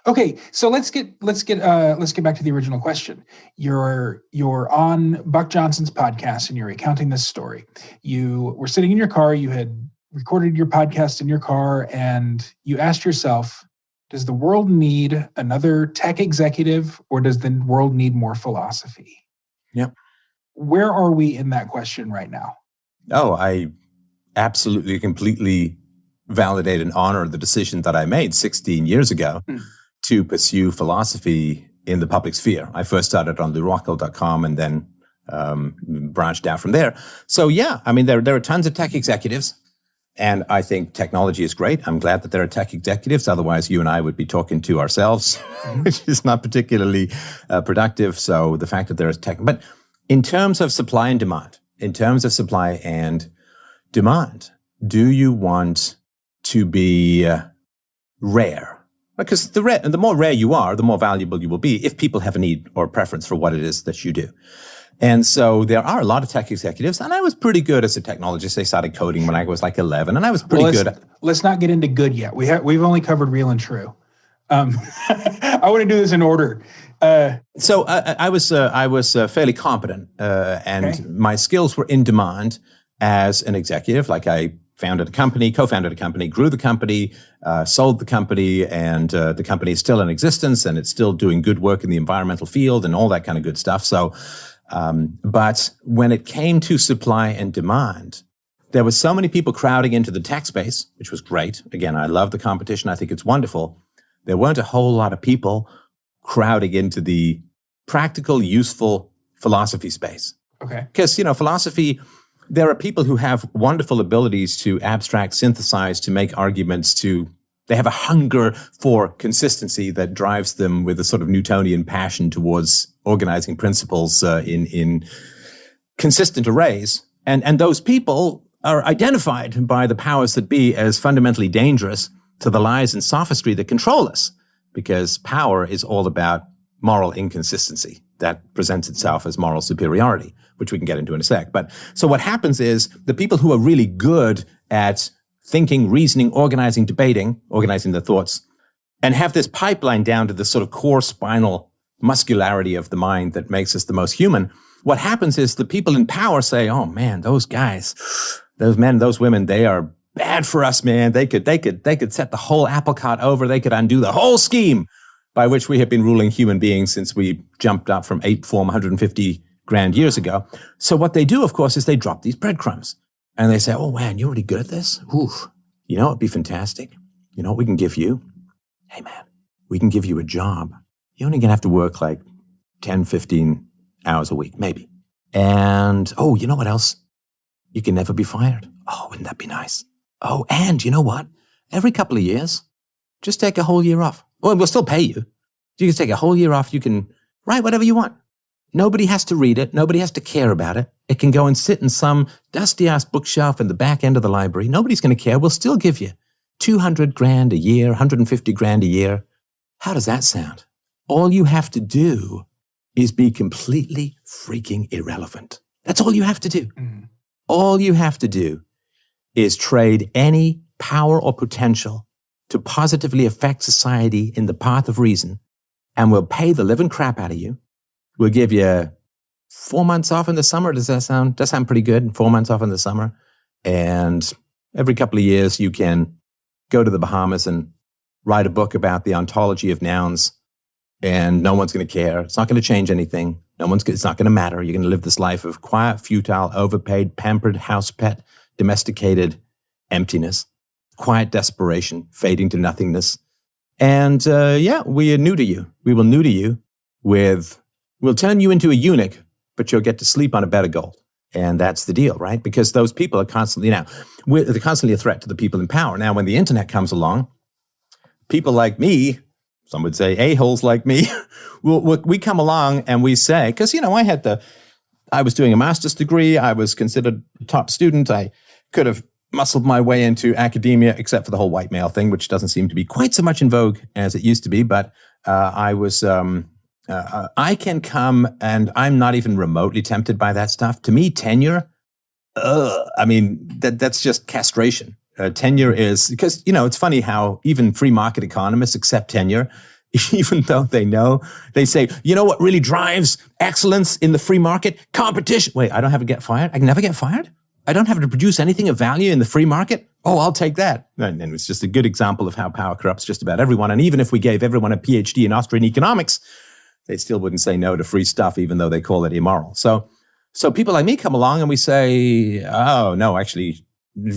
S1: Okay, so let's get back to the original question. You're on Buck Johnson's podcast and you're recounting this story. You were sitting in your car. You had recorded your podcast in your car, and you asked yourself, does the world need another tech executive, or does the world need more philosophy?
S2: Yep.
S1: Where are we in that question right now?
S2: Oh, I absolutely, completely validate and honor the decision that I made 16 years ago to pursue philosophy in the public sphere. I first started on LouRockel.com and then branched out from there. So yeah, I mean, there are tons of tech executives. And I think technology is great. I'm glad that there are tech executives. Otherwise, you and I would be talking to ourselves, which is not particularly productive. So the fact that there is tech. But in terms of supply and demand, do you want to be rare? Because the more rare you are, the more valuable you will be if people have a need or preference for what it is that you do. And so there are a lot of tech executives, and I was pretty good as a technologist. I started coding when I was like 11, and I was pretty good.
S1: Let's not get into good yet. We've only covered real and true. I want to do this in order.
S2: So I was fairly competent, and my skills were in demand as an executive. Like I co-founded a company, grew the company, sold the company, and the company is still in existence, and it's still doing good work in the environmental field and all that kind of good stuff. So. But when it came to supply and demand, there were so many people crowding into the tech space, which was great. Again, I love the competition. I think it's wonderful. There weren't a whole lot of people crowding into the practical, useful philosophy space.
S1: Okay.
S2: Because, philosophy, there are people who have wonderful abilities to abstract, synthesize, to make arguments, they have a hunger for consistency that drives them with a sort of Newtonian passion towards organizing principles in consistent arrays. And those people are identified by the powers that be as fundamentally dangerous to the lies and sophistry that control us, because power is all about moral inconsistency that presents itself as moral superiority, which we can get into in a sec. But so what happens is the people who are really good at thinking, reasoning, organizing, debating, organizing their thoughts, and have this pipeline down to the sort of core spinal muscularity of the mind that makes us the most human. What happens is the people in power say, oh man, those guys, those men, those women, they are bad for us, man. They could set the whole apple cart over. They could undo the whole scheme by which we have been ruling human beings since we jumped up from 150 grand years ago. So what they do, of course, is they drop these breadcrumbs. And they say, oh, man, you're really good at this? Oof. You know, it'd be fantastic. You know what we can give you? Hey, man, we can give you a job. You're only going to have to work like 10, 15 hours a week, maybe. And, oh, you know what else? You can never be fired. Oh, wouldn't that be nice? Oh, and you know what? Every couple of years, just take a whole year off. Well, we'll still pay you. You can take a whole year off. You can write whatever you want. Nobody has to read it. Nobody has to care about it. It can go and sit in some dusty-ass bookshelf in the back end of the library. Nobody's going to care. We'll still give you 200 grand a year, 150 grand a year. How does that sound? All you have to do is be completely freaking irrelevant. That's all you have to do. Mm. All you have to do is trade any power or potential to positively affect society in the path of reason, and we'll pay the living crap out of you. We'll give you 4 months off in the summer. Does that sound pretty good? 4 months off in the summer. And every couple of years, you can go to the Bahamas and write a book about the ontology of nouns, and no one's going to care. It's not going to change anything. It's not going to matter. You're going to live this life of quiet, futile, overpaid, pampered, house pet, domesticated emptiness, quiet desperation, fading to nothingness. And we are new to you. We will neuter you we'll turn you into a eunuch, but you'll get to sleep on a bed of gold. And that's the deal, right? Because those people are constantly they're constantly a threat to the people in power. Now, when the internet comes along, people like me, some would say a-holes like me, we come along and we say, because, I was doing a master's degree. I was considered a top student. I could have muscled my way into academia, except for the whole white male thing, which doesn't seem to be quite so much in vogue as it used to be. But I can come, and I'm not even remotely tempted by that stuff. To me, tenure, that's just castration. Tenure is, because, it's funny how even free market economists accept tenure, even though they say, you know what really drives excellence in the free market? Competition. Wait, I don't have to get fired? I can never get fired? I don't have to produce anything of value in the free market? Oh, I'll take that. And it's just a good example of how power corrupts just about everyone. And even if we gave everyone a PhD in Austrian economics, they still wouldn't say no to free stuff, even though they call it immoral. So people like me come along and we say, oh, no, actually,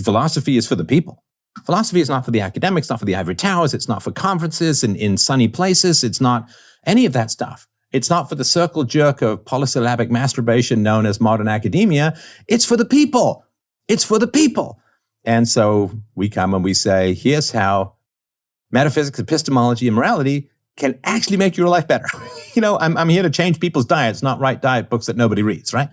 S2: philosophy is for the people. Philosophy is not for the academics, not for the ivory towers. It's not for conferences in sunny places. It's not any of that stuff. It's not for the circle jerk of polysyllabic masturbation known as modern academia. It's for the people. It's for the people. And so we come and we say, here's how metaphysics, epistemology, and morality can actually make your life better. I'm here to change people's diets, not write diet books that nobody reads, right?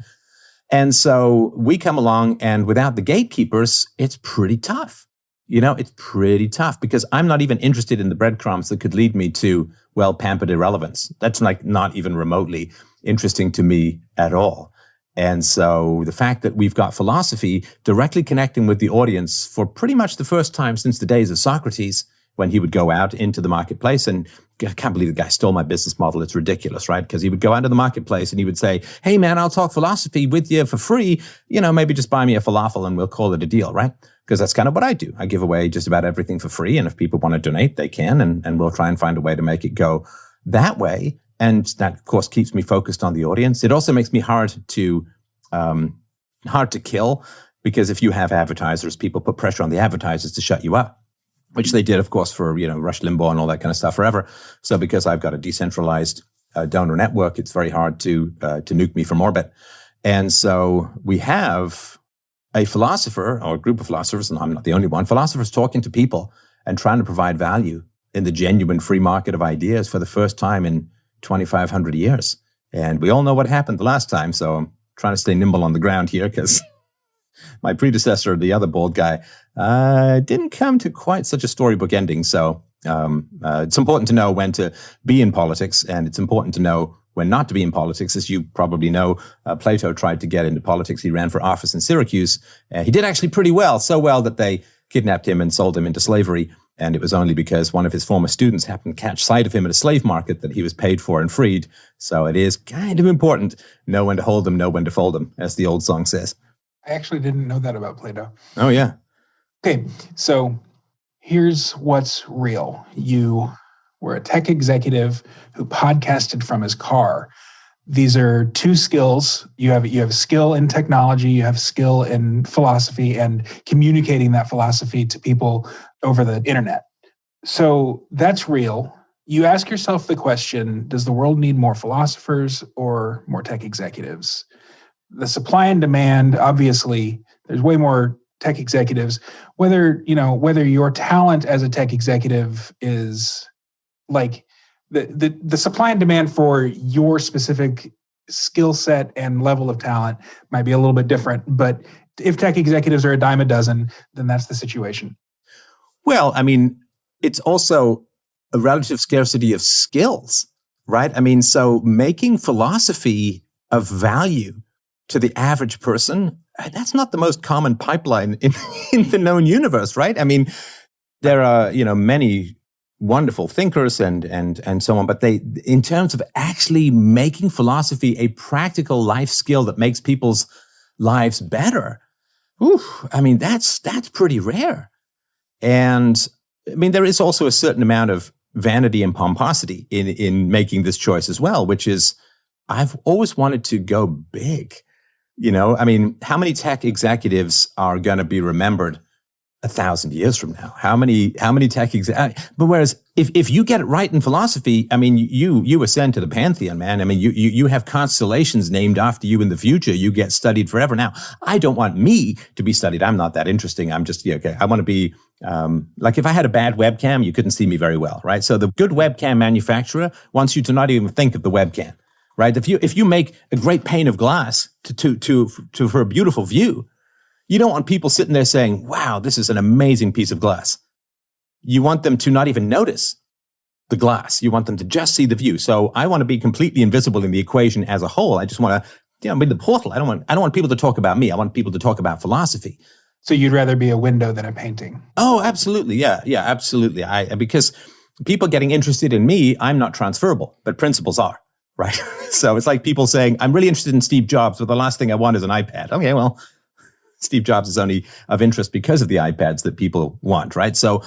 S2: And so we come along, and without the gatekeepers, it's pretty tough. It's pretty tough because I'm not even interested in the breadcrumbs that could lead me to well-pampered irrelevance. That's not even remotely interesting to me at all. And so the fact that we've got philosophy directly connecting with the audience for pretty much the first time since the days of Socrates, when he would go out into the marketplace, and I can't believe the guy stole my business model. It's ridiculous, right? Because he would go out to the marketplace and he would say, hey, man, I'll talk philosophy with you for free. Maybe just buy me a falafel and we'll call it a deal, right? Because that's kind of what I do. I give away just about everything for free. And if people want to donate, they can. And we'll try and find a way to make it go that way. And that, of course, keeps me focused on the audience. It also makes me hard to kill, because if you have advertisers, people put pressure on the advertisers to shut you up, which they did, of course, for, Rush Limbaugh and all that kind of stuff forever. So because I've got a decentralized donor network, it's very hard to nuke me from orbit. And so we have a philosopher or a group of philosophers, and I'm not the only one, philosophers talking to people and trying to provide value in the genuine free market of ideas for the first time in 2,500 years. And we all know what happened the last time. So I'm trying to stay nimble on the ground here because my predecessor, the other bald guy, didn't come to quite such a storybook ending. So it's important to know when to be in politics, and it's important to know when not to be in politics. As you probably know, Plato tried to get into politics. He ran for office in Syracuse. He did actually pretty well, so well that they kidnapped him and sold him into slavery. And it was only because one of his former students happened to catch sight of him at a slave market that he was paid for and freed. So it is kind of important. Know when to hold them, know when to fold them, as the old song says.
S1: I actually didn't know that about Plato.
S2: Oh, yeah.
S1: Okay, so here's what's real. You were a tech executive who podcasted from his car. These are two skills. You have skill in technology, you have skill in philosophy and communicating that philosophy to people over the internet. So that's real. You ask yourself the question, does the world need more philosophers or more tech executives? The supply and demand, obviously, there's way more tech executives. Whether your talent as a tech executive is like the supply and demand for your specific skill set and level of talent might be a little bit different. But if tech executives are a dime a dozen, then that's the situation.
S2: Well, I mean, it's also a relative scarcity of skills, right? I mean, so making philosophy of value to the average person, that's not the most common pipeline in the known universe, right? I mean, there are, many wonderful thinkers and so on, but in terms of actually making philosophy a practical life skill that makes people's lives better, I mean, that's pretty rare. And I mean, there is also a certain amount of vanity and pomposity in making this choice as well, which is I've always wanted to go big. I mean, how many tech executives are going to be remembered 1,000 years from now? How many tech but whereas if you get it right in philosophy, I mean, you ascend to the pantheon, man. I mean, you have constellations named after you in the future. You get studied forever. Now, I don't want me to be studied. I'm not that interesting. I'm just, okay. I want to be, like if I had a bad webcam, you couldn't see me very well, right? So the good webcam manufacturer wants you to not even think of the webcam, right? If you make a great pane of glass for a beautiful view, you don't want people sitting there saying, wow, this is an amazing piece of glass. You want them to not even notice the glass. You want them to just see the view. So I want to be completely invisible in the equation as a whole. I just want to, be the portal. I don't want people to talk about me. I want people to talk about philosophy.
S1: So you'd rather be a window than a painting?
S2: Oh, absolutely. Yeah, absolutely. Because people getting interested in me, I'm not transferable, but principles are, right? So it's like people saying, I'm really interested in Steve Jobs, but the last thing I want is an iPad. Okay, well, Steve Jobs is only of interest because of the iPads that people want, right? So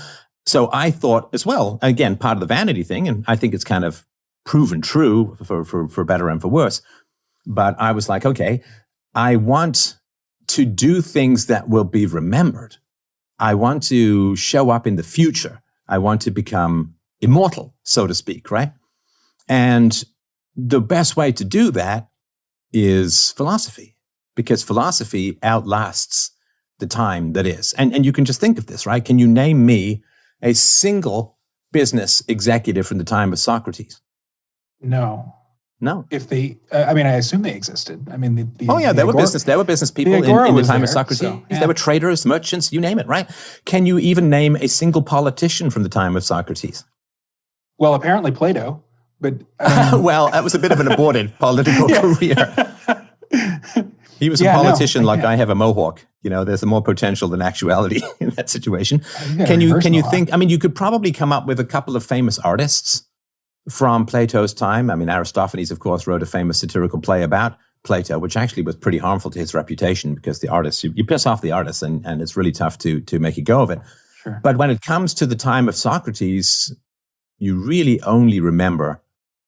S2: I thought as well, again, part of the vanity thing, and I think it's kind of proven true for better and for worse, but I was like, okay, I want to do things that will be remembered. I want to show up in the future. I want to become immortal, so to speak, right? And the best way to do that is philosophy, because philosophy outlasts the time that is. And you can just think of this, right? Can you name me a single business executive from the time of Socrates?
S1: No. If they, I assume they existed. I mean,
S2: there were business people in the time of Socrates. So, yeah. There were traders, merchants, you name it, right? Can you even name a single politician from the time of Socrates?
S1: Well, apparently Plato, but
S2: well, that was a bit of an aborted political career. He was a politician I have a mohawk. There's more potential than actuality in that situation. Can you think? I mean, you could probably come up with a couple of famous artists from Plato's time. I mean, Aristophanes, of course, wrote a famous satirical play about Plato, which actually was pretty harmful to his reputation because the artists, you piss off the artists and it's really tough to make a go of it.
S1: Sure.
S2: But when it comes to the time of Socrates, you really only remember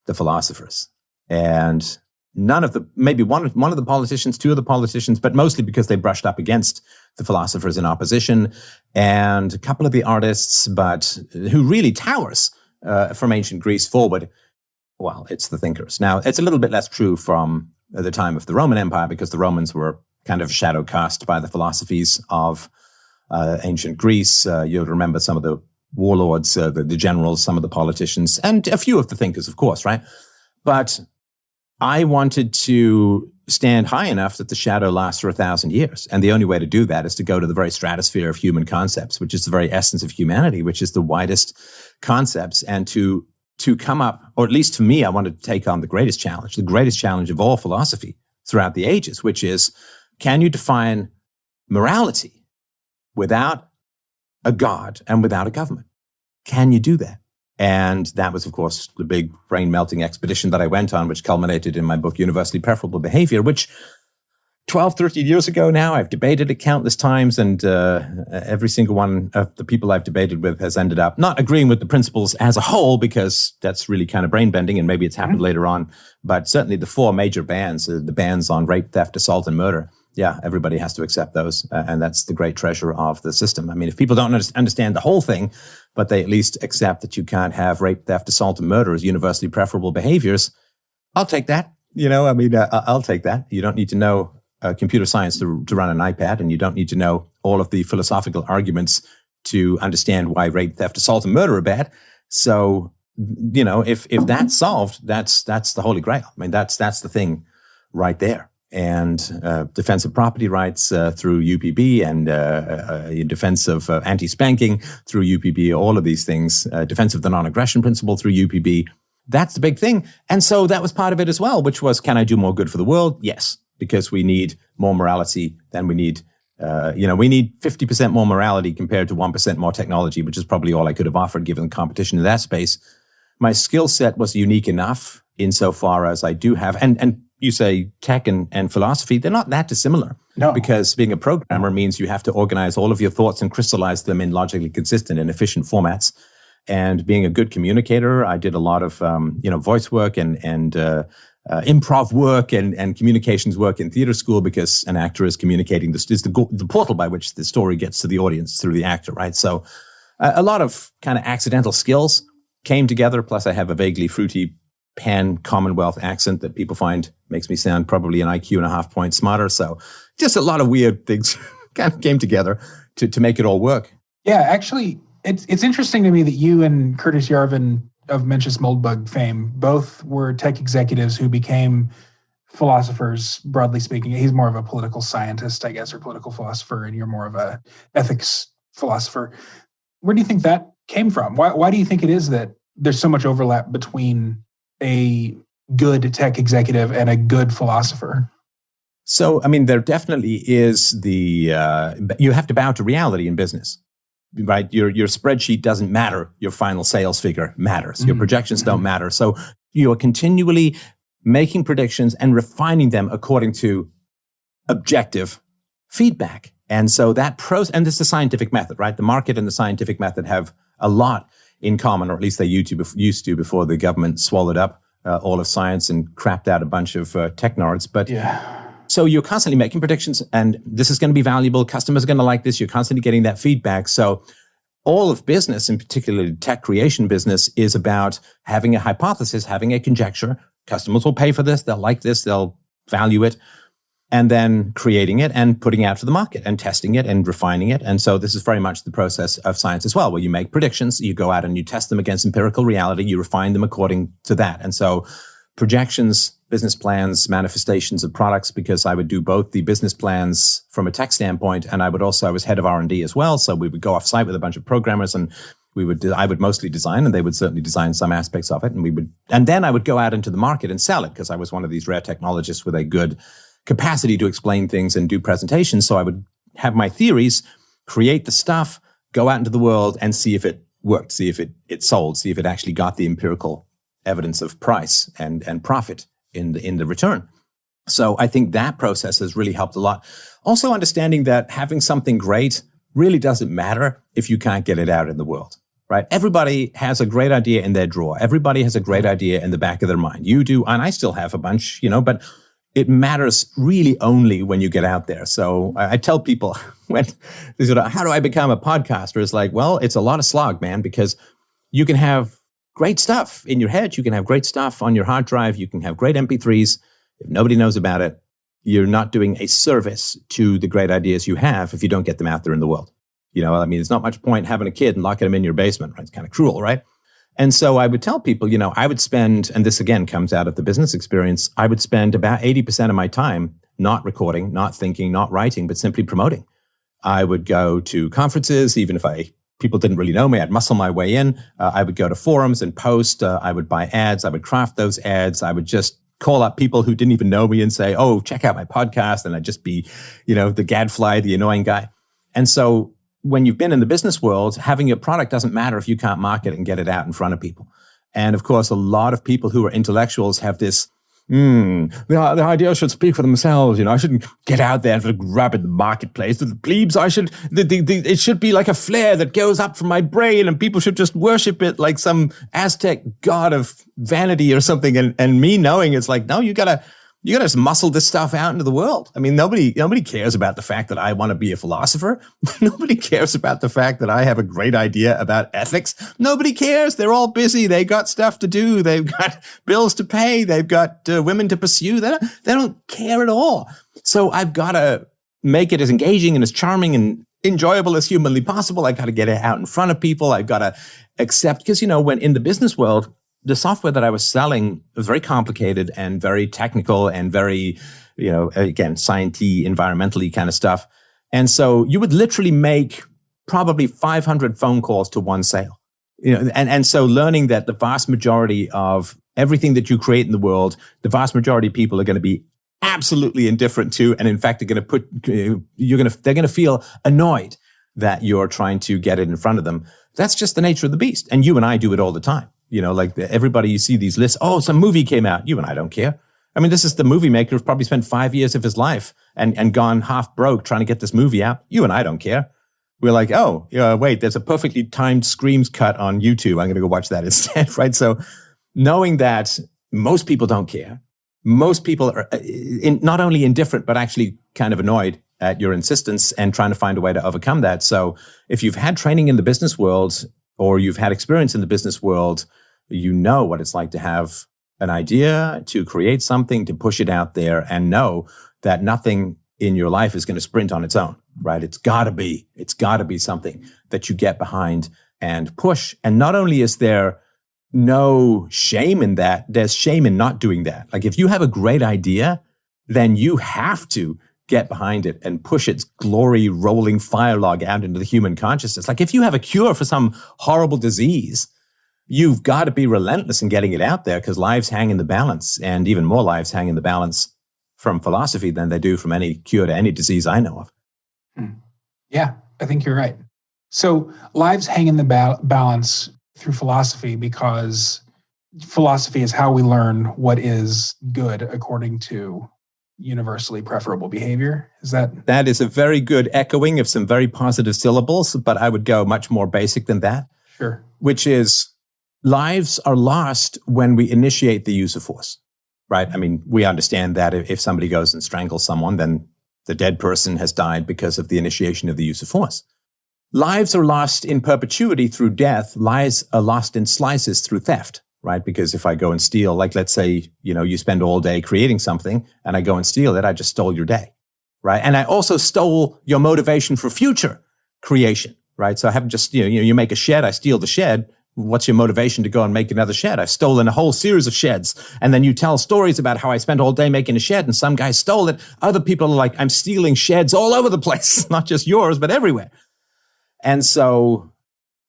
S2: the philosophers. And none of the, maybe one of the politicians, two of the politicians, but mostly because they brushed up against the philosophers in opposition, and a couple of the artists, but who really towers from ancient Greece forward, well, it's the thinkers. Now, it's a little bit less true from the time of the Roman Empire because the Romans were kind of shadow cast by the philosophies of ancient Greece. You'll remember some of the warlords, the generals, some of the politicians, and a few of the thinkers, of course, right? But I wanted to stand high enough that the shadow lasts for 1,000 years. And the only way to do that is to go to the very stratosphere of human concepts, which is the very essence of humanity, which is the widest concepts. And to come up, or at least for me, I wanted to take on the greatest challenge of all philosophy throughout the ages, which is, can you define morality without a God and without a government? Can you do that? And that was, of course, the big brain-melting expedition that I went on, which culminated in my book, Universally Preferable Behavior, which 12, 13 years ago now. I've debated it countless times, and every single one of the people I've debated with has ended up not agreeing with the principles as a whole, because that's really kind of brain bending, and maybe it's happened later on. But certainly the four major bans, the bans on rape, theft, assault, and murder, yeah, everybody has to accept those. And that's the great treasure of the system. I mean, if people don't understand the whole thing, but they at least accept that you can't have rape, theft, assault, and murder as universally preferable behaviors, I'll take that. I'll take that. You don't need to know computer science to run an iPad, and you don't need to know all of the philosophical arguments to understand why rape, theft, assault, and murder are bad. So, if that's solved, that's the holy grail. I mean, that's the thing right there. And defense of property rights through UPB, and defense of anti-spanking through UPB, all of these things, defense of the non-aggression principle through UPB. That's the big thing. And so that was part of it as well, which was, can I do more good for the world? Yes, because we need more morality than we need. We need 50% more morality compared to 1% more technology, which is probably all I could have offered given the competition in that space. My skill set was unique enough insofar as I do have, and you say tech and philosophy, they're not that dissimilar.
S1: No.
S2: Because being a programmer means you have to organize all of your thoughts and crystallize them in logically consistent and efficient formats. And being a good communicator, I did a lot of voice work and improv work and communications work in theater school, because an actor is communicating is the portal by which the story gets to the audience through the actor, right? So a lot of kind of accidental skills came together. Plus, I have a vaguely fruity pan-Commonwealth accent that people find makes me sound probably an IQ and a half point smarter. So just a lot of weird things kind of came together to make it all work.
S1: Yeah, actually, it's interesting to me that you and Curtis Yarvin of Mencius Moldbug fame both were tech executives who became philosophers, broadly speaking. He's more of a political scientist, I guess, or political philosopher, and you're more of a ethics philosopher. Where do you think that came from? Why do you think it is that there's so much overlap between a good tech executive and a good philosopher?
S2: So, I mean, there definitely is you have to bow to reality in business. Right, your spreadsheet doesn't matter. Your final sales figure matters. Your projections don't matter. So you are continually making predictions and refining them according to objective feedback. And so that and this is the scientific method, right? The market and the scientific method have a lot in common, or at least they used to before the government swallowed up all of science and crapped out a bunch of tech nerds. But yeah. So you're constantly making predictions, and this is going to be valuable. Customers are going to like this. You're constantly getting that feedback. So all of business, in particular tech creation business, is about having a hypothesis, having a conjecture. Customers will pay for this. They'll like this. They'll value it. And then creating it and putting it out to the market and testing it and refining it. And so this is very much the process of science as well, where you make predictions, you go out and you test them against empirical reality, you refine them according to that. And so projections, business plans, manifestations of products, because I would do both the business plans from a tech standpoint, and I was head of R&D as well. So we would go off site with a bunch of programmers, and I would mostly design, and they would certainly design some aspects of it. And then I would go out into the market and sell it, because I was one of these rare technologists with a good capacity to explain things and do presentations. So I would have my theories, create the stuff, go out into the world and see if it worked, see if it sold, see if it actually got the empirical evidence of price and profit in the return. So I think that process has really helped a lot. Also understanding that having something great really doesn't matter if you can't get it out in the world, right? Everybody has a great idea in their drawer. Everybody has a great idea in the back of their mind. You do, and I still have a bunch, but it matters really only when you get out there. So I tell people when they say, how do I become a podcaster? It's like, well, it's a lot of slog, man, because you can have great stuff in your head. You can have great stuff on your hard drive. You can have great MP3s. If nobody knows about it, you're not doing a service to the great ideas you have if you don't get them out there in the world. There's not much point having a kid and locking them in your basement, right? It's kind of cruel, right? And so I would tell people, I would spend, and this again comes out of the business experience, I would spend about 80% of my time not recording, not thinking, not writing, but simply promoting. I would go to conferences, even if people didn't really know me, I'd muscle my way in. I would go to forums and post. I would buy ads. I would craft those ads. I would just call up people who didn't even know me and say, oh, check out my podcast. And I'd just be, the gadfly, the annoying guy. And so when you've been in the business world, having your product doesn't matter if you can't market it and get it out in front of people. And of course, a lot of people who are intellectuals have this The ideas should speak for themselves. I shouldn't get out there and grab at the marketplace. The plebes, it should be like a flare that goes up from my brain, and people should just worship it like some Aztec god of vanity or something. And me knowing it's like, no, you gotta just muscle this stuff out into the world. I mean, nobody cares about the fact that I want to be a philosopher. Nobody cares about the fact that I have a great idea about ethics. Nobody cares. They're all busy. They got stuff to do. They've got bills to pay. They've got women to pursue. They don't care at all. So I've got to make it as engaging and as charming and enjoyable as humanly possible. I've got to get it out in front of people. I've got to accept, because, when in the business world, the software that I was selling was very complicated and very technical and very, again, science-y, environmentally kind of stuff. And so you would literally make probably 500 phone calls to one sale. And so learning that the vast majority of everything that you create in the world, the vast majority of people are going to be absolutely indifferent to, and in fact, they're going to feel annoyed that you're trying to get it in front of them. That's just the nature of the beast. And you and I do it all the time. Everybody, you see these lists. Oh, some movie came out. You and I don't care. I mean, this is the movie maker who's probably spent 5 years of his life and gone half broke trying to get this movie out. You and I don't care. We're like, oh, wait, there's a perfectly timed Screams cut on YouTube. I'm going to go watch that instead, right? So knowing that most people don't care, most people are not only indifferent, but actually kind of annoyed at your insistence and trying to find a way to overcome that. So if you've had training in the business world, or you've had experience in the business world, you know what it's like to have an idea, to create something, to push it out there, and know that nothing in your life is going to sprint on its own, right? It's got to be something that you get behind and push. And not only is there no shame in that, there's shame in not doing that. Like if you have a great idea, then you have to get behind it and push its glory rolling fire log out into the human consciousness. Like if you have a cure for some horrible disease, you've got to be relentless in getting it out there, because lives hang in the balance, and even more lives hang in the balance from philosophy than they do from any cure to any disease I know of.
S1: Yeah, I think you're right. So lives hang in the balance through philosophy, because philosophy is how we learn what is good according to universally preferable behavior. Is that?
S2: That is a very good echoing of some very positive syllables, but I would go much more basic than that.
S1: Sure.
S2: Which is, lives are lost when we initiate the use of force, right? I mean, we understand that if somebody goes and strangles someone, then the dead person has died because of the initiation of the use of force. Lives are lost in perpetuity through death. Lives are lost in slices through theft. Right? Because if I go and steal, like let's say, you spend all day creating something and I go and steal it, I just stole your day, right? And I also stole your motivation for future creation, right? So I haven't just, you make a shed, I steal the shed. What's your motivation to go and make another shed? I've stolen a whole series of sheds. And then you tell stories about how I spent all day making a shed and some guy stole it. Other people are like, I'm stealing sheds all over the place, not just yours, but everywhere. And so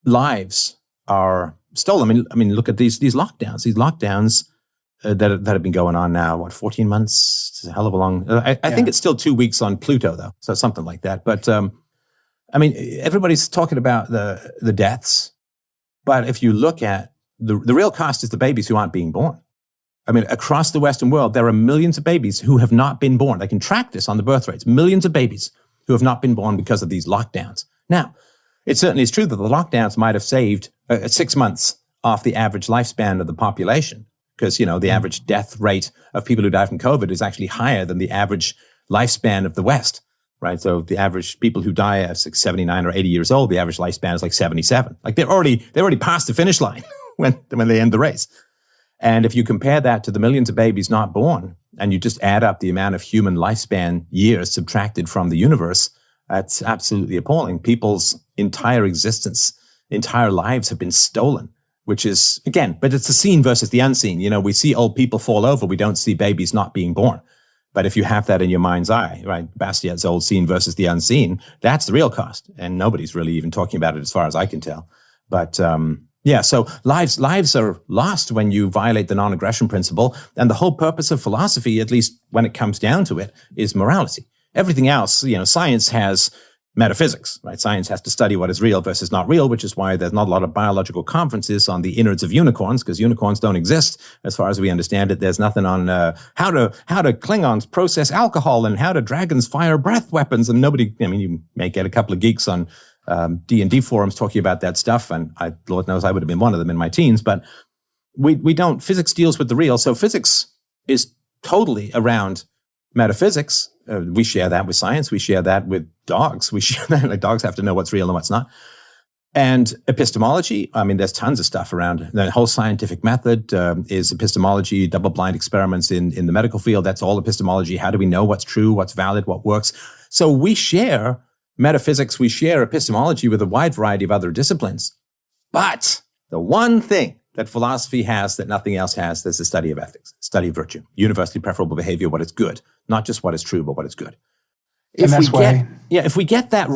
S2: lives are stolen. I mean, look at these lockdowns. These lockdowns that have been going on now. 14 months? It's a hell of a long. I think it's still 2 weeks on Pluto, though, so something like that. But I mean, everybody's talking about the deaths, but if you look at the real cost, is the babies who aren't being born. I mean, across the Western world, there are millions of babies who have not been born. They can track this on the birth rates. Millions of babies who have not been born because of these lockdowns. Now, it certainly is true that the lockdowns might have saved 6 months off the average lifespan of the population, because, the average death rate of people who die from COVID is actually higher than the average lifespan of the West, right? So the average people who die at 79 or 80 years old, the average lifespan is like 77. Like they're already past the finish line when they end the race. And if you compare that to the millions of babies not born, and you just add up the amount of human lifespan years subtracted from the universe, that's absolutely appalling. People's entire existence, entire lives have been stolen, which is, again, but it's the seen versus the unseen. We see old people fall over. We don't see babies not being born. But if you have that in your mind's eye, right, Bastiat's old seen versus the unseen, that's the real cost. And nobody's really even talking about it as far as I can tell. But yeah, so lives are lost when you violate the non-aggression principle. And the whole purpose of philosophy, at least when it comes down to it, is morality. Everything else, science has metaphysics, right? Science has to study what is real versus not real, which is why there's not a lot of biological conferences on the innards of unicorns, because unicorns don't exist as far as we understand it. There's nothing on how do Klingons process alcohol and how do dragons fire breath weapons, and nobody. I mean, you may get a couple of geeks on D&D forums talking about that stuff, and Lord knows I would have been one of them in my teens, but we don't. Physics deals with the real, so physics is totally around metaphysics. We share that with science. We share that with dogs. We share that, like, dogs have to know what's real and what's not. And epistemology, I mean, there's tons of stuff around. The whole scientific method is epistemology, double-blind experiments in the medical field. That's all epistemology. How do we know what's true, what's valid, what works? So we share metaphysics, we share epistemology with a wide variety of other disciplines. But the one thing that philosophy has that nothing else has is the study of ethics, study of virtue, universally preferable behavior, what is good, not just what is true, but what is good. If we get that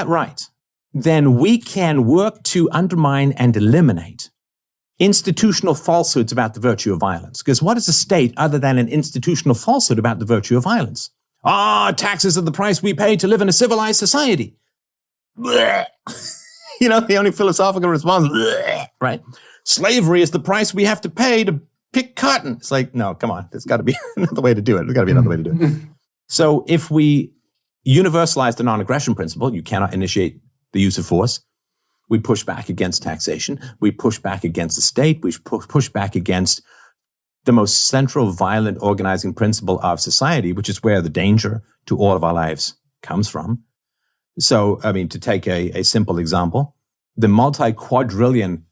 S2: right, then we can work to undermine and eliminate institutional falsehoods about the virtue of violence. Because what is a state other than an institutional falsehood about the virtue of violence? Taxes are the price we pay to live in a civilized society. You know, the only philosophical response, right? Slavery is the price we have to pay to pick cotton. It's like, no, come on. There's got to be another way to do it. There's got to be another way to do it. So if we universalize the non-aggression principle, you cannot initiate the use of force. We push back against taxation. We push back against the state. We push back against the most central violent organizing principle of society, which is where the danger to all of our lives comes from. So, I mean, to take a simple example, the multi-quadrillion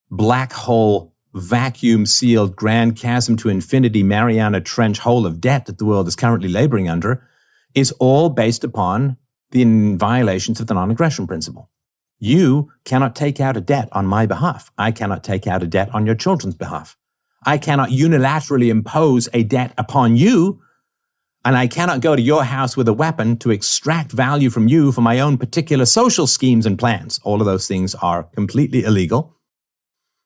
S2: black hole, vacuum-sealed grand chasm to infinity Mariana Trench hole of debt that the world is currently laboring under is all based upon the violations of the non-aggression principle. You cannot take out a debt on my behalf. I cannot take out a debt on your children's behalf. I cannot unilaterally impose a debt upon you, and I cannot go to your house with a weapon to extract value from you for my own particular social schemes and plans. All of those things are completely illegal,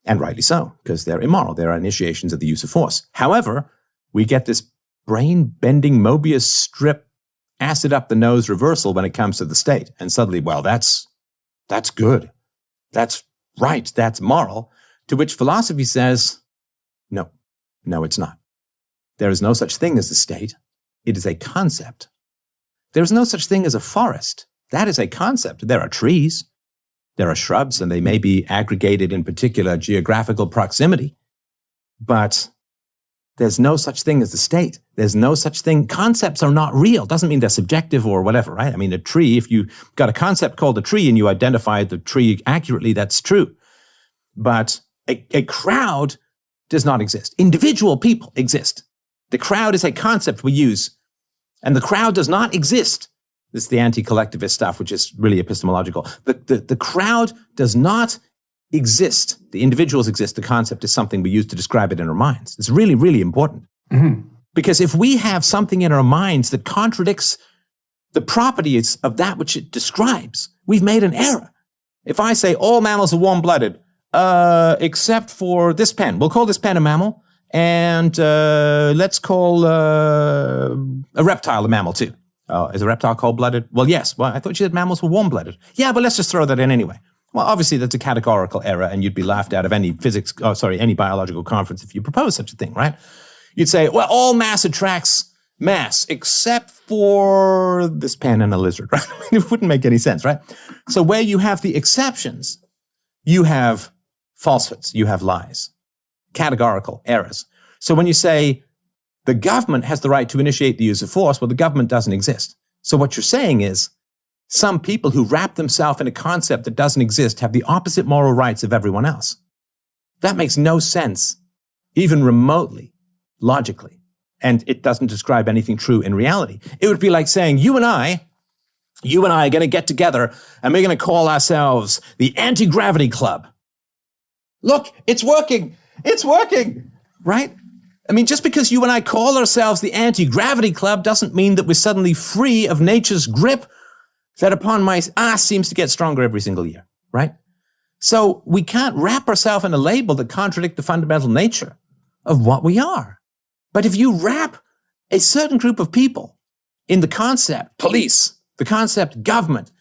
S2: and rightly so, because they're immoral. They're initiations of the use of force. However, we get this brain-bending Mobius strip, acid-up-the-nose reversal when it comes to the state. And suddenly, well, that's good. That's right. That's moral. To which philosophy says, no, it's not. There is no such thing as the state. It is a concept. There is no such thing as a forest. That is a concept. There are trees, there are shrubs, and they may be aggregated in particular geographical proximity. But there's no such thing as the state. There's no such thing. Concepts are not real. Doesn't mean they're subjective or whatever, right? I mean, a tree, if you got a concept called a tree and you identify the tree accurately, that's true. But a crowd does not exist. Individual people exist. The crowd is a concept we use, and the crowd does not exist. This is the anti-collectivist stuff, which is really epistemological. The crowd does not exist. The individuals exist. The concept is something we use to describe it in our minds. It's really, really important. Mm-hmm. Because if we have something in our minds that contradicts the properties of that which it describes, we've made an error. If I say all mammals are warm-blooded, except for this pen, we'll call this pen a mammal, and let's call a reptile a mammal too. Is a reptile cold-blooded? Well, yes. Well, I thought you said mammals were warm-blooded. Yeah, but let's just throw that in anyway. Well, obviously that's a categorical error, and you'd be laughed out of any any biological conference if you propose such a thing, right? You'd say, well, all mass attracts mass except for this pen and a lizard, right? It wouldn't make any sense, right? So where you have the exceptions, you have falsehoods, you have lies, categorical errors. So when you say the government has the right to initiate the use of force, well, the government doesn't exist. So what you're saying is some people who wrap themselves in a concept that doesn't exist have the opposite moral rights of everyone else. That makes no sense, even remotely, logically. And it doesn't describe anything true in reality. It would be like saying you and I are going to get together and we're going to call ourselves the Anti-Gravity Club. Look, it's working. It's working, right? I mean, just because you and I call ourselves the Anti-Gravity Club doesn't mean that we're suddenly free of nature's grip that upon my ass seems to get stronger every single year, right? So we can't wrap ourselves in a label that contradicts the fundamental nature of what we are. But if you wrap a certain group of people in the concept, police, the concept government,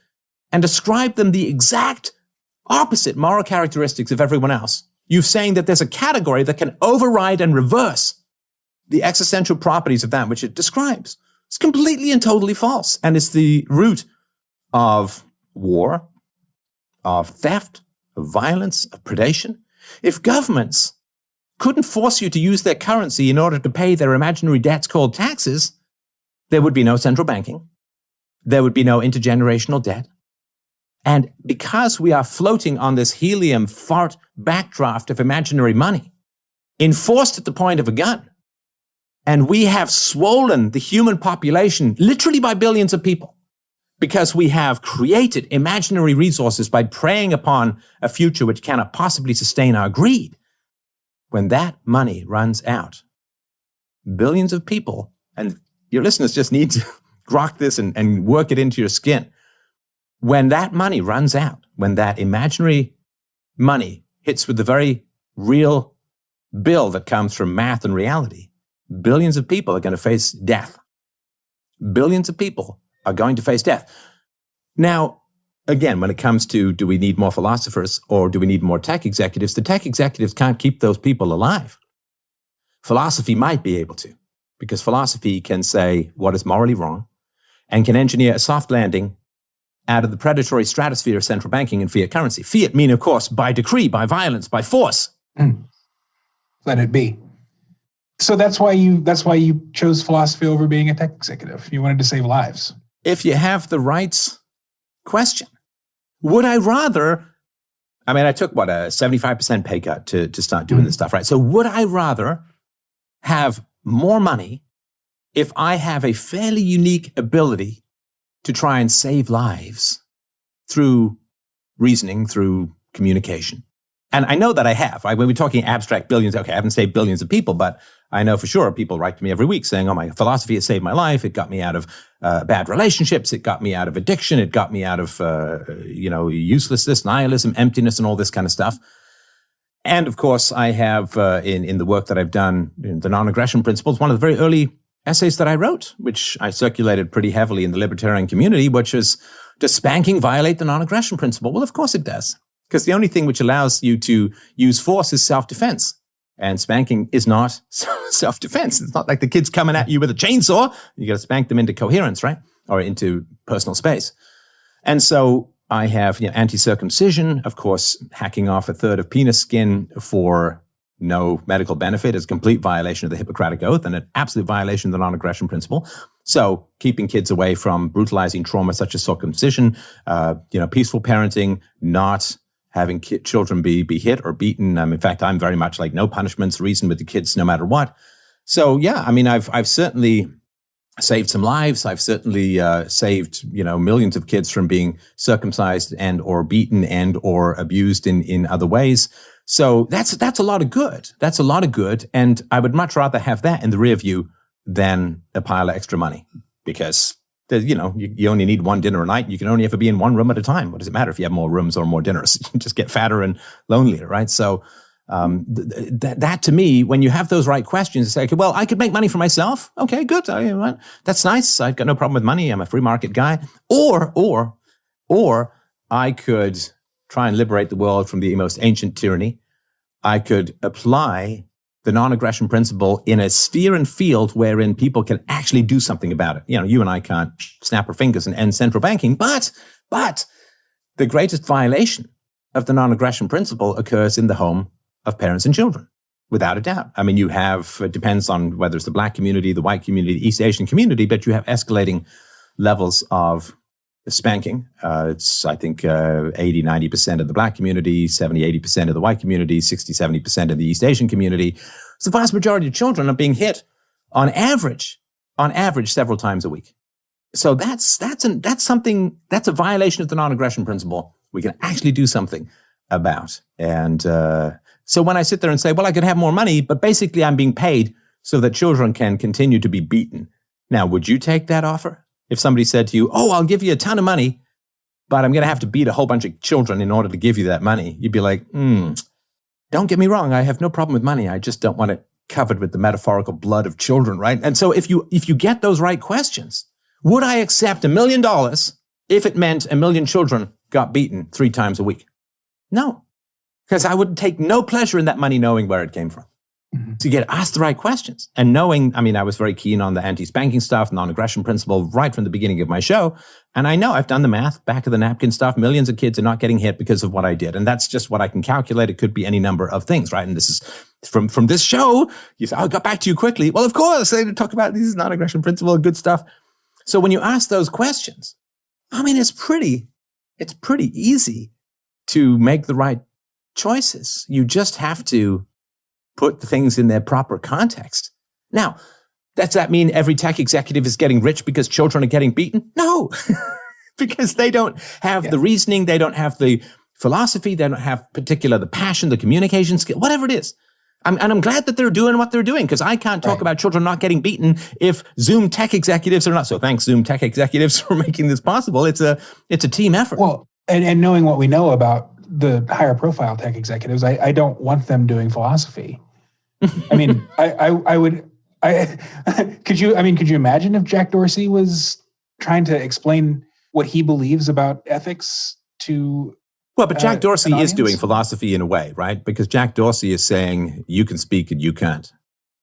S2: and ascribe them the exact opposite moral characteristics of everyone else. You're saying that there's a category that can override and reverse the existential properties of that which it describes. It's completely and totally false. And it's the root of war, of theft, of violence, of predation. If governments couldn't force you to use their currency in order to pay their imaginary debts called taxes, there would be no central banking. There would be no intergenerational debt. And because we are floating on this helium fart backdraft of imaginary money, enforced at the point of a gun, and we have swollen the human population literally by billions of people because we have created imaginary resources by preying upon a future which cannot possibly sustain our greed. When that money runs out, billions of people, and your listeners just need to grok this and work it into your skin. When that money runs out, when that imaginary money hits with the very real bill that comes from math and reality, billions of people are going to face death. Billions of people are going to face death. Now, again, when it comes to do we need more philosophers or do we need more tech executives, the tech executives can't keep those people alive. Philosophy might be able to, because philosophy can say what is morally wrong and can engineer a soft landing out of the predatory stratosphere of central banking and fiat currency. Fiat mean, of course, by decree, by violence, by force.
S1: Let it be. So that's why you chose philosophy over being a tech executive. You wanted to save lives.
S2: If you have the right question, would I rather, I took a 75% pay cut to start doing this stuff, right? So would I rather have more money if I have a fairly unique ability to try and save lives through reasoning, through communication? And I know that I have. When we're talking abstract billions, okay, I haven't saved billions of people, but I know for sure people write to me every week saying, oh, my philosophy has saved my life. It got me out of bad relationships. It got me out of addiction. It got me out of, uselessness, nihilism, emptiness, and all this kind of stuff. And of course, I have in the work that I've done, the non-aggression principles, one of the very early essays that I wrote, which I circulated pretty heavily in the libertarian community, which is, does spanking violate the non-aggression principle? Well, of course it does. Because the only thing which allows you to use force is self-defense. And spanking is not self-defense. It's not like the kid's coming at you with a chainsaw. You got to spank them into coherence, right? Or into personal space. And so I have anti-circumcision, of course, hacking off a third of penis skin for no medical benefit is a complete violation of the Hippocratic Oath and an absolute violation of the non-aggression principle. So keeping kids away from brutalizing trauma such as circumcision, peaceful parenting, not having children be hit or beaten. In fact, I'm very much like no punishments, reason with the kids no matter what. So yeah, I've certainly saved some lives. I've certainly saved millions of kids from being circumcised and or beaten and or abused in other ways. So that's a lot of good. That's a lot of good, and I would much rather have that in the rear view than a pile of extra money, because you only need one dinner a night. You can only ever be in one room at a time. What does it matter if you have more rooms or more dinners? You just get fatter and lonelier, right? So that to me, when you have those right questions, it's like, well, I could make money for myself. Okay, good. That's nice. I've got no problem with money. I'm a free market guy. Or I could try and liberate the world from the most ancient tyranny. I could apply the non-aggression principle in a sphere and field wherein people can actually do something about it. You and I can't snap our fingers and end central banking, but the greatest violation of the non-aggression principle occurs in the home of parents and children, without a doubt. It depends on whether it's the black community, the white community, the East Asian community, but you have escalating levels of spanking. It's, I think, 80, 90% of the black community, 70, 80% of the white community, 60, 70% of the East Asian community. So the vast majority of children are being hit on average several times a week. So that's a violation of the non-aggression principle we can actually do something about. And so when I sit there and say, well, I could have more money, but basically I'm being paid so that children can continue to be beaten. Now, would you take that offer? If somebody said to you, oh, I'll give you a ton of money, but I'm going to have to beat a whole bunch of children in order to give you that money, you'd be like, don't get me wrong. I have no problem with money. I just don't want it covered with the metaphorical blood of children, right? And so if you get those right questions, Would I accept $1 million if it meant 1 million children got beaten 3 times a week? No, because I would take no pleasure in that money knowing where it came from.
S1: Mm-hmm.
S2: So you get asked the right questions and knowing, I mean, I was very keen on the anti-spanking stuff, non-aggression principle right from the beginning of my show. And I know I've done the math, back of the napkin stuff. Millions of kids are not getting hit because of what I did. And that's just what I can calculate. It could be any number of things, right? And this is from this show. You say, I got back to you quickly. Well, of course, they talk about these non-aggression principle, good stuff. So when you ask those questions, I mean, it's pretty easy to make the right choices. You just have to put the things in their proper context. Now, does that mean every tech executive is getting rich because children are getting beaten? No, because they don't have the reasoning, they don't have the philosophy, they don't have the passion, the communication skill, whatever it is. And I'm glad that they're doing what they're doing, because I can't talk about children not getting beaten if Zoom tech executives are not. So thanks, Zoom tech executives, for making this possible. It's a team effort.
S1: Well, and knowing what we know about the higher profile tech executives, I don't want them doing philosophy. I mean, could you imagine if Jack Dorsey was trying to explain what he believes about ethics to
S2: Well, but Jack Dorsey is doing philosophy in a way, right? Because Jack Dorsey is saying you can speak and you can't.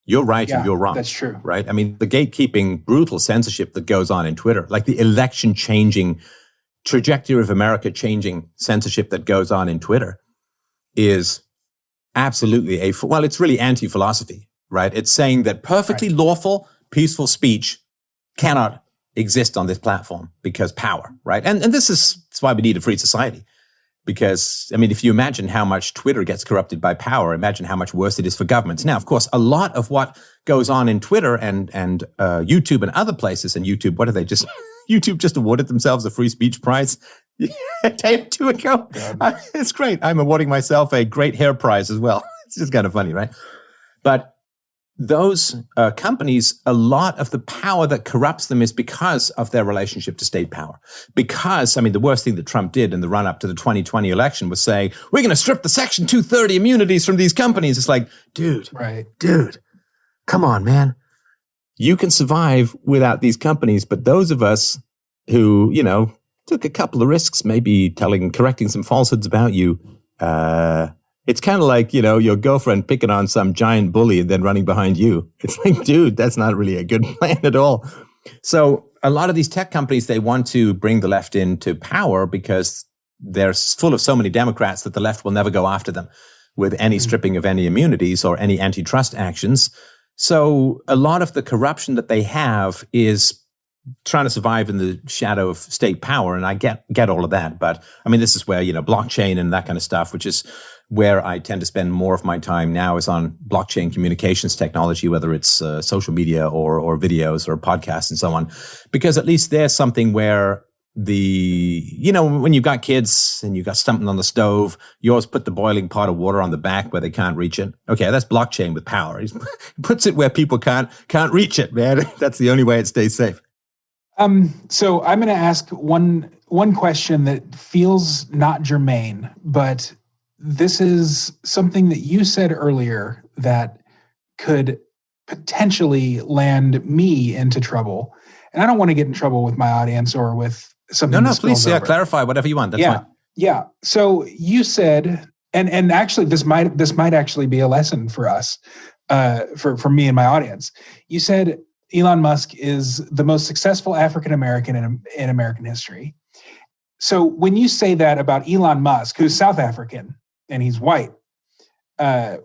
S2: You're right and you're wrong.
S1: That's true.
S2: Right? I mean, the gatekeeping, brutal censorship that goes on in Twitter, like the election changing, trajectory of America changing censorship that goes on in Twitter is absolutely it's really anti-philosophy, right? It's saying that perfectly lawful, peaceful speech cannot exist on this platform because power, right? And that's why we need a free society. Because, I mean, if you imagine how much Twitter gets corrupted by power, imagine how much worse it is for governments. Now, of course, a lot of what goes on in Twitter and YouTube and other places, and YouTube, YouTube just awarded themselves a free speech prize a day or 2 ago. It's great. I'm awarding myself a great hair prize as well. It's just kind of funny, right? But those companies, a lot of the power that corrupts them is because of their relationship to state power. Because, I mean, the worst thing that Trump did in the run-up to the 2020 election was say, we're going to strip the Section 230 immunities from these companies. It's like, dude, come on, man. You can survive without these companies, but those of us who, took a couple of risks, maybe correcting some falsehoods about you, it's kind of like, your girlfriend picking on some giant bully and then running behind you. It's like, dude, that's not really a good plan at all. So a lot of these tech companies, they want to bring the left into power because they're full of so many Democrats that the left will never go after them with any stripping of any immunities or any antitrust actions. So a lot of the corruption that they have is trying to survive in the shadow of state power. And I get all of that. But I mean, this is where, blockchain and that kind of stuff, which is where I tend to spend more of my time now, is on blockchain communications technology, whether it's social media or videos or podcasts and so on, because at least there's something where when you've got kids and you've got something on the stove, you always put the boiling pot of water on the back where they can't reach it. Okay, that's blockchain with power. He puts it where people can't reach it, man. That's the only way it stays safe.
S1: So I'm going to ask one question that feels not germane, but this is something that you said earlier that could potentially land me into trouble. And I don't want to get in trouble with my audience or with something.
S2: No, please clarify whatever you want. That's fine.
S1: Yeah. So you said, and actually this might actually be a lesson for us, for me and my audience. You said Elon Musk is the most successful African-American in American history. So when you say that about Elon Musk, who's South African and he's white,
S2: but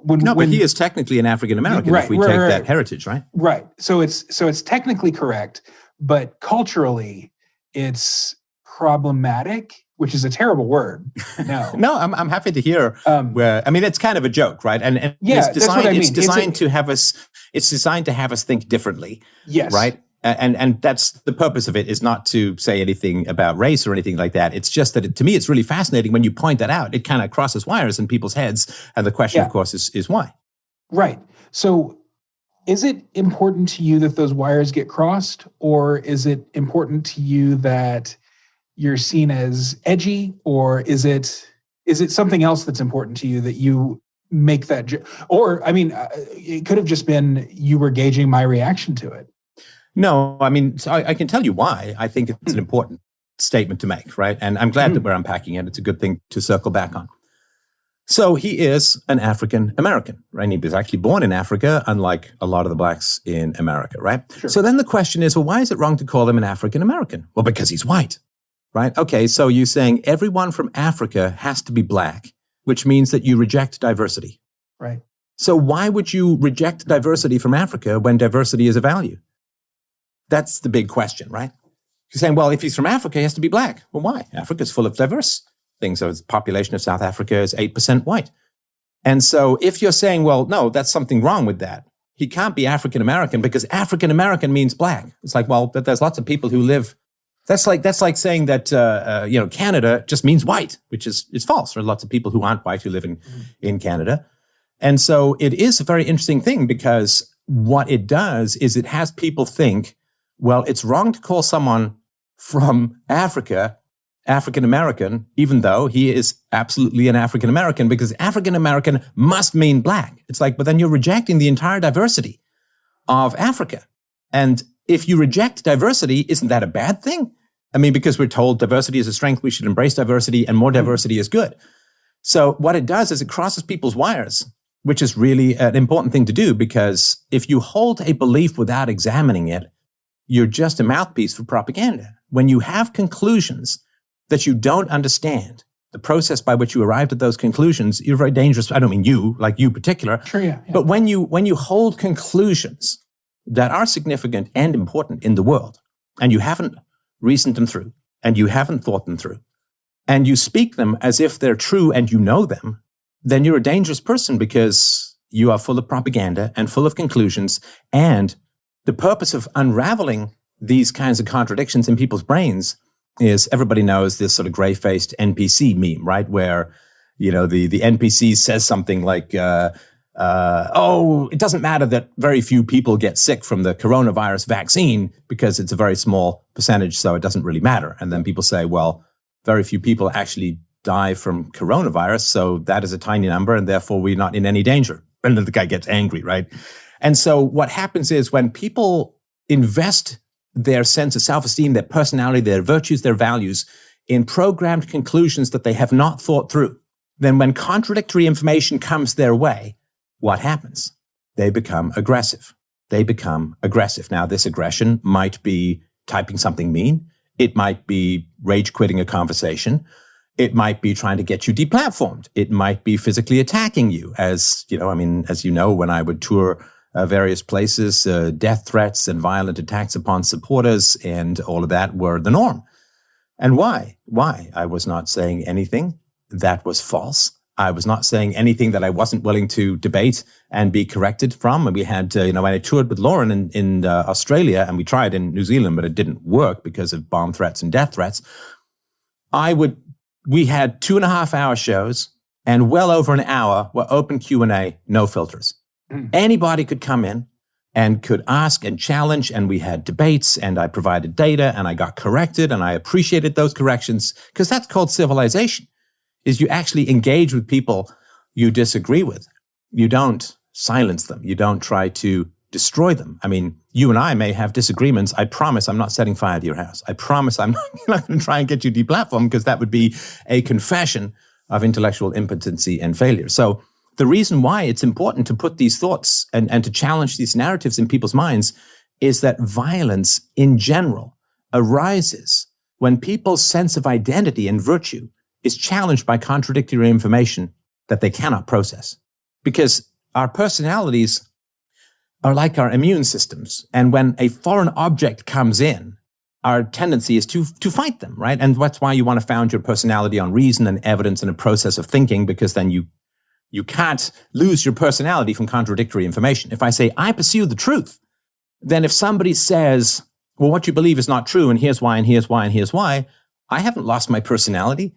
S2: he is technically an African-American if we take that heritage, right?
S1: Right. So it's technically correct, but culturally it's problematic, which is a terrible word. No.
S2: No, I'm happy to hear where, I mean, it's kind of a joke, right? And
S1: it's designed, that's what I mean.
S2: It's designed to have us think differently.
S1: Yes.
S2: Right? And that's the purpose of it, is not to say anything about race or anything like that. It's just that to me, it's really fascinating when you point that out. It kind of crosses wires in people's heads. And the question, of course, is why?
S1: Right. So is it important to you that those wires get crossed, or is it important to you that you're seen as edgy, or is it something else that's important to you that you make that, or, I mean, it could have just been you were gauging my reaction to it.
S2: No, I mean, so I can tell you why. I think it's an important statement to make, right? And I'm glad that we're unpacking it. It's a good thing to circle back on. So he is an African American, right? He was actually born in Africa, unlike a lot of the blacks in America, right?
S1: Sure.
S2: So then the question is, well, why is it wrong to call him an African American? Well, because he's white, right? Okay, so you're saying everyone from Africa has to be black, which means that you reject diversity.
S1: Right.
S2: So why would you reject diversity from Africa when diversity is a value? That's the big question, right? You're saying, well, if he's from Africa, he has to be black. Well, why? Africa's full of diverse things. So the population of South Africa is 8% white. And so if you're saying, well, no, that's something wrong with that. He can't be African American because African American means black. It's like, well, but there's lots of people who live. That's like saying that Canada just means white, which is false. There are lots of people who aren't white who live in Canada. And so it is a very interesting thing because what it does is it has people think, well, it's wrong to call someone from Africa African American, even though he is absolutely an African American, because African American must mean black. It's like, but then you're rejecting the entire diversity of Africa. And if you reject diversity, isn't that a bad thing? I mean, because we're told diversity is a strength, we should embrace diversity, and more diversity is good. So what it does is it crosses people's wires, which is really an important thing to do, because if you hold a belief without examining it, you're just a mouthpiece for propaganda. When you have conclusions that you don't understand, the process by which you arrived at those conclusions, you're very dangerous. I don't mean you, like you particular.
S1: Sure, yeah.
S2: But when you hold conclusions that are significant and important in the world, and you haven't reasoned them through, and you haven't thought them through, and you speak them as if they're true and you know them, then you're a dangerous person because you are full of propaganda and full of conclusions. And the purpose of unraveling these kinds of contradictions in people's brains is, everybody knows this sort of gray-faced NPC meme, right? Where, the NPC says something like, it doesn't matter that very few people get sick from the coronavirus vaccine because it's a very small percentage, so it doesn't really matter. And then people say, well, very few people actually die from coronavirus, so that is a tiny number, and therefore we're not in any danger. And then the guy gets angry, right? And so what happens is when people invest their sense of self-esteem, their personality, their virtues, their values in programmed conclusions that they have not thought through, then when contradictory information comes their way, what happens? They become aggressive. Now, this aggression might be typing something mean. It might be rage quitting a conversation. It might be trying to get you deplatformed. It might be physically attacking you. As you know, when I would tour various places, death threats and violent attacks upon supporters and all of that were the norm. And why? I was not saying anything that was false. I was not saying anything that I wasn't willing to debate and be corrected from. And we had, when I toured with Lauren in Australia, and we tried in New Zealand, but it didn't work because of bomb threats and death threats. We had 2.5-hour shows, and well over an hour were open Q&A, no filters. Anybody could come in and could ask and challenge, and we had debates, and I provided data, and I got corrected, and I appreciated those corrections, because that's called civilization, is you actually engage with people you disagree with. You don't silence them. You don't try to destroy them. I mean, you and I may have disagreements. I promise I'm not setting fire to your house. I promise I'm not going to try and get you deplatformed, because that would be a confession of intellectual impotency and failure. So the reason why it's important to put these thoughts and to challenge these narratives in people's minds is that violence in general arises when people's sense of identity and virtue is challenged by contradictory information that they cannot process. Because our personalities are like our immune systems. And when a foreign object comes in, our tendency is to fight them, right? And that's why you want to found your personality on reason and evidence and a process of thinking, because then you can't lose your personality from contradictory information. If I say, I pursue the truth, then if somebody says, well, what you believe is not true, and here's why, and here's why, and here's why, I haven't lost my personality.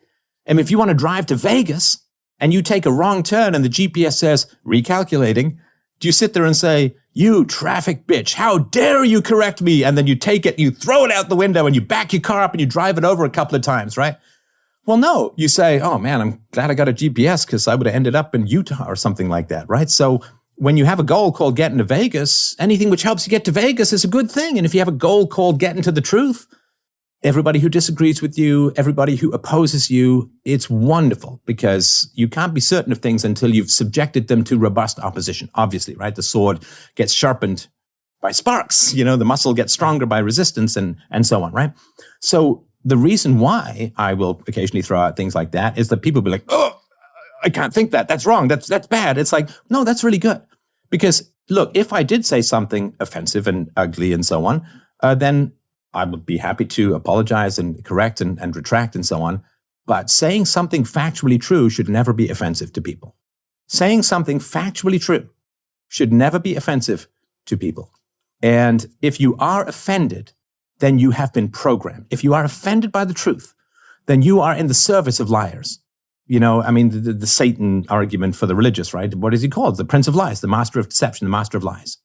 S2: And if you want to drive to Vegas and you take a wrong turn and the GPS says, recalculating, do you sit there and say, you traffic bitch, how dare you correct me? And then you take it, you throw it out the window, and you back your car up and you drive it over a couple of times, right? Well, no, you say, oh man, I'm glad I got a GPS because I would have ended up in Utah or something like that, right? So when you have a goal called getting to Vegas, anything which helps you get to Vegas is a good thing. And if you have a goal called getting to the truth, everybody who disagrees with you, everybody who opposes you, it's wonderful, because you can't be certain of things until you've subjected them to robust opposition. Obviously, right? The sword gets sharpened by sparks, the muscle gets stronger by resistance, and so on, right? So the reason why I will occasionally throw out things like that is that people will be like, oh, I can't think that. That's wrong. That's bad. It's like, no, that's really good. Because look, if I did say something offensive and ugly and so on, then I would be happy to apologize and correct and retract and so on. But saying something factually true should never be offensive to people. Saying something factually true should never be offensive to people. And if you are offended, then you have been programmed. If you are offended by the truth, then you are in the service of liars. The Satan argument for the religious, right? What is he called? The prince of lies, the master of deception, the master of lies.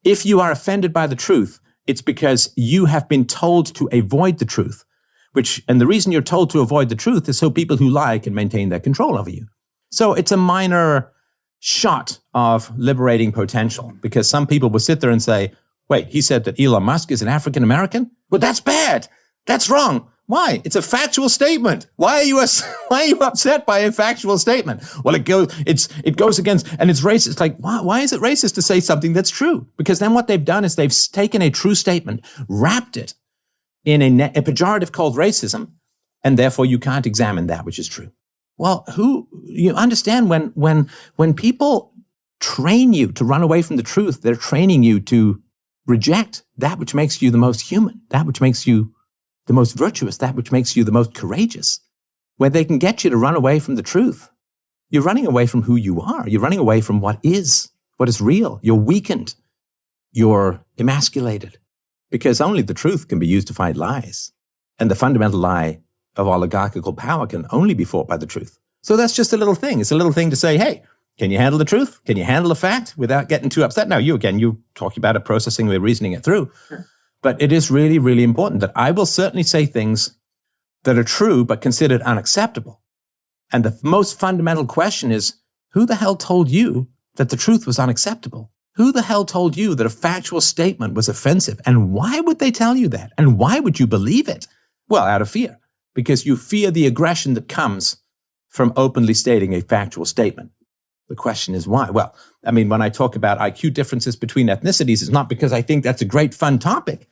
S2: If you are offended by the truth, it's because you have been told to avoid the truth, and the reason you're told to avoid the truth is so people who lie can maintain their control over you. So it's a minor shot of liberating potential, because some people will sit there and say, wait, he said that Elon Musk is an African American? Well, that's bad. That's wrong. Why? It's a factual statement. Why are you upset by a factual statement? Well, it goes against, and it's racist. It's like, why is it racist to say something that's true? Because then what they've done is they've taken a true statement, wrapped it in a pejorative called racism, and therefore you can't examine that which is true. Well, you understand when people train you to run away from the truth, they're training you to reject that which makes you the most human, that which makes you the most virtuous, that which makes you the most courageous. Where they can get you to run away from the truth, you're running away from who you are. You're running away from what is real. You're weakened. You're emasculated. Because only the truth can be used to fight lies. And the fundamental lie of oligarchical power can only be fought by the truth. So that's just a little thing. It's a little thing to say, hey, can you handle the truth? Can you handle a fact without getting too upset? Now, you're talking about it, processing, we're reasoning it through. Sure. But it is really, really important that I will certainly say things that are true but considered unacceptable. And the most fundamental question is, who the hell told you that the truth was unacceptable? Who the hell told you that a factual statement was offensive? And why would they tell you that? And why would you believe it? Well, out of fear. Because you fear the aggression that comes from openly stating a factual statement. The question is why? Well, when I talk about IQ differences between ethnicities, it's not because I think that's a great fun topic.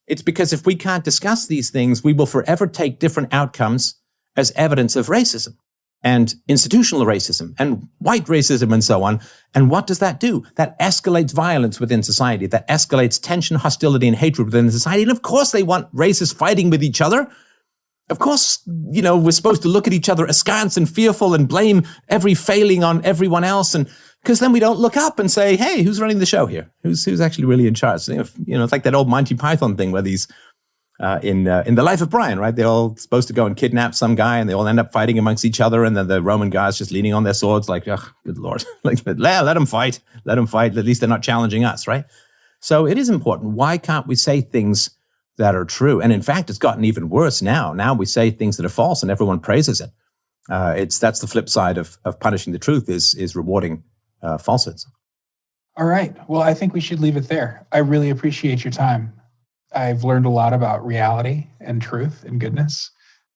S2: It's because if we can't discuss these things, we will forever take different outcomes as evidence of racism and institutional racism and white racism and so on. And what does that do? That escalates violence within society. That escalates tension, hostility, and hatred within society. And of course, they want racists fighting with each other. Of course, we're supposed to look at each other askance and fearful and blame every failing on everyone else. And because then we don't look up and say, hey, who's running the show here? Who's actually really in charge? It's like that old Monty Python thing where these, in the Life of Brian, right? They're all supposed to go and kidnap some guy and they all end up fighting amongst each other. And then the Roman guys just leaning on their swords like, oh, good Lord. Like, let them fight. Let them fight. At least they're not challenging us, right? So it is important. Why can't we say things that are true? And in fact, it's gotten even worse now. Now we say things that are false and everyone praises it. That's the flip side of punishing the truth is rewarding falsehoods.
S1: All right. Well, I think we should leave it there. I really appreciate your time. I've learned a lot about reality and truth and goodness.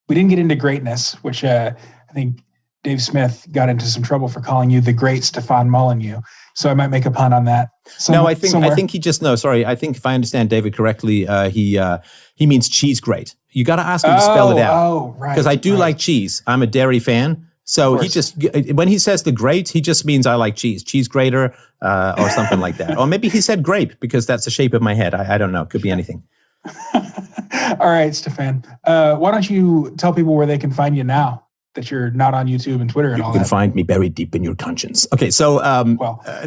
S1: We didn't get into greatness, which I think Dave Smith got into some trouble for calling you the great Stefan Molyneux. So I might make a pun on that.
S2: I think he just, I think if I understand David correctly, he means cheese grate. You got to ask him to spell it out.
S1: Oh, right.
S2: Because I do like cheese. I'm a dairy fan. So when he says the grate, he just means I like cheese grater, or something like that. Or maybe he said grape because that's the shape of my head. I don't know. It could be anything.
S1: All right, Stefan. Why don't you tell people where they can find you now that you're not on YouTube and Twitter and all that?
S2: You can find me buried deep in your conscience. Okay, so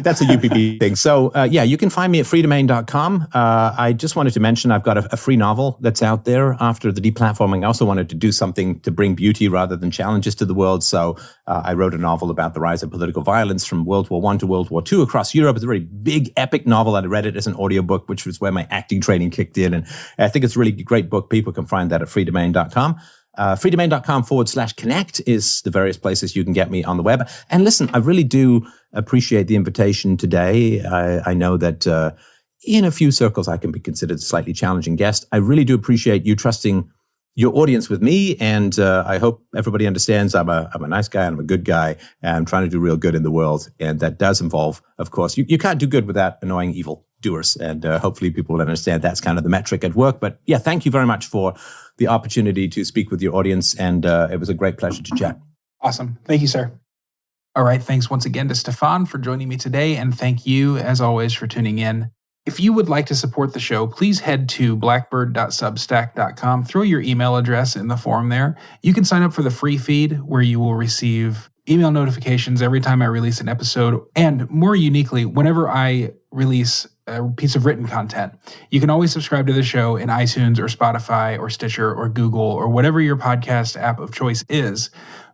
S2: that's a UPB thing. So you can find me at freedomain.com. I just wanted to mention I've got a free novel that's out there after the deplatforming. I also wanted to do something to bring beauty rather than challenges to the world. So I wrote a novel about the rise of political violence from World War I to World War II across Europe. It's a very big, epic novel. I read it as an audiobook, which was where my acting training kicked in. And I think it's a really great book. People can find that at freedomain.com. freedomain.com/connect is the various places you can get me on the web. And listen, I really do appreciate the invitation today. I know that in a few circles I can be considered a slightly challenging guest. I really do appreciate you trusting your audience with me, and I hope everybody understands I'm a nice guy and I'm a good guy, and I'm trying to do real good in the world, and that does involve, of course, you can't do good without annoying evil doers, and hopefully people will understand that's kind of the metric at work. But yeah, thank you very much for the opportunity to speak with your audience, and it was a great pleasure to chat.
S1: Awesome. Thank you, sir. All right, thanks once again to Stefan for joining me today, and thank you, as always, for tuning in. If you would like to support the show, please head to blackbird.substack.com. Throw your email address in the form there. You can sign up for the free feed where you will receive email notifications every time I release an episode. And more uniquely, whenever I release a piece of written content, you can always subscribe to the show in iTunes or Spotify or Stitcher or Google or whatever your podcast app of choice is.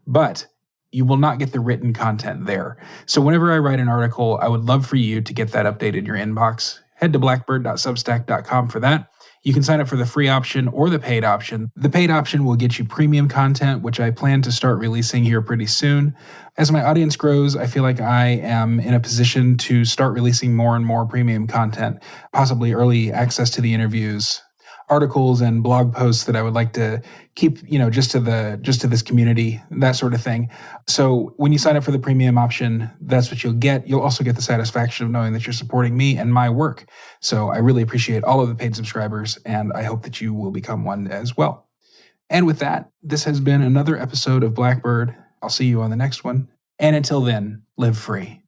S1: But you will not get the written content there. So whenever I write an article, I would love for you to get that updated in your inbox. Head to blackbird.substack.com for that. You can sign up for the free option or the paid option. The paid option will get you premium content, which I plan to start releasing here pretty soon. As my audience grows, I feel like I am in a position to start releasing more and more premium content, possibly early access to the interviews, articles and blog posts that I would like to keep, just to this community, that sort of thing. So when you sign up for the premium option, that's what you'll get. You'll also get the satisfaction of knowing that you're supporting me and my work. So I really appreciate all of the paid subscribers, and I hope that you will become one as well. And with that, this has been another episode of Blackbird. I'll see you on the next one. And until then, live free.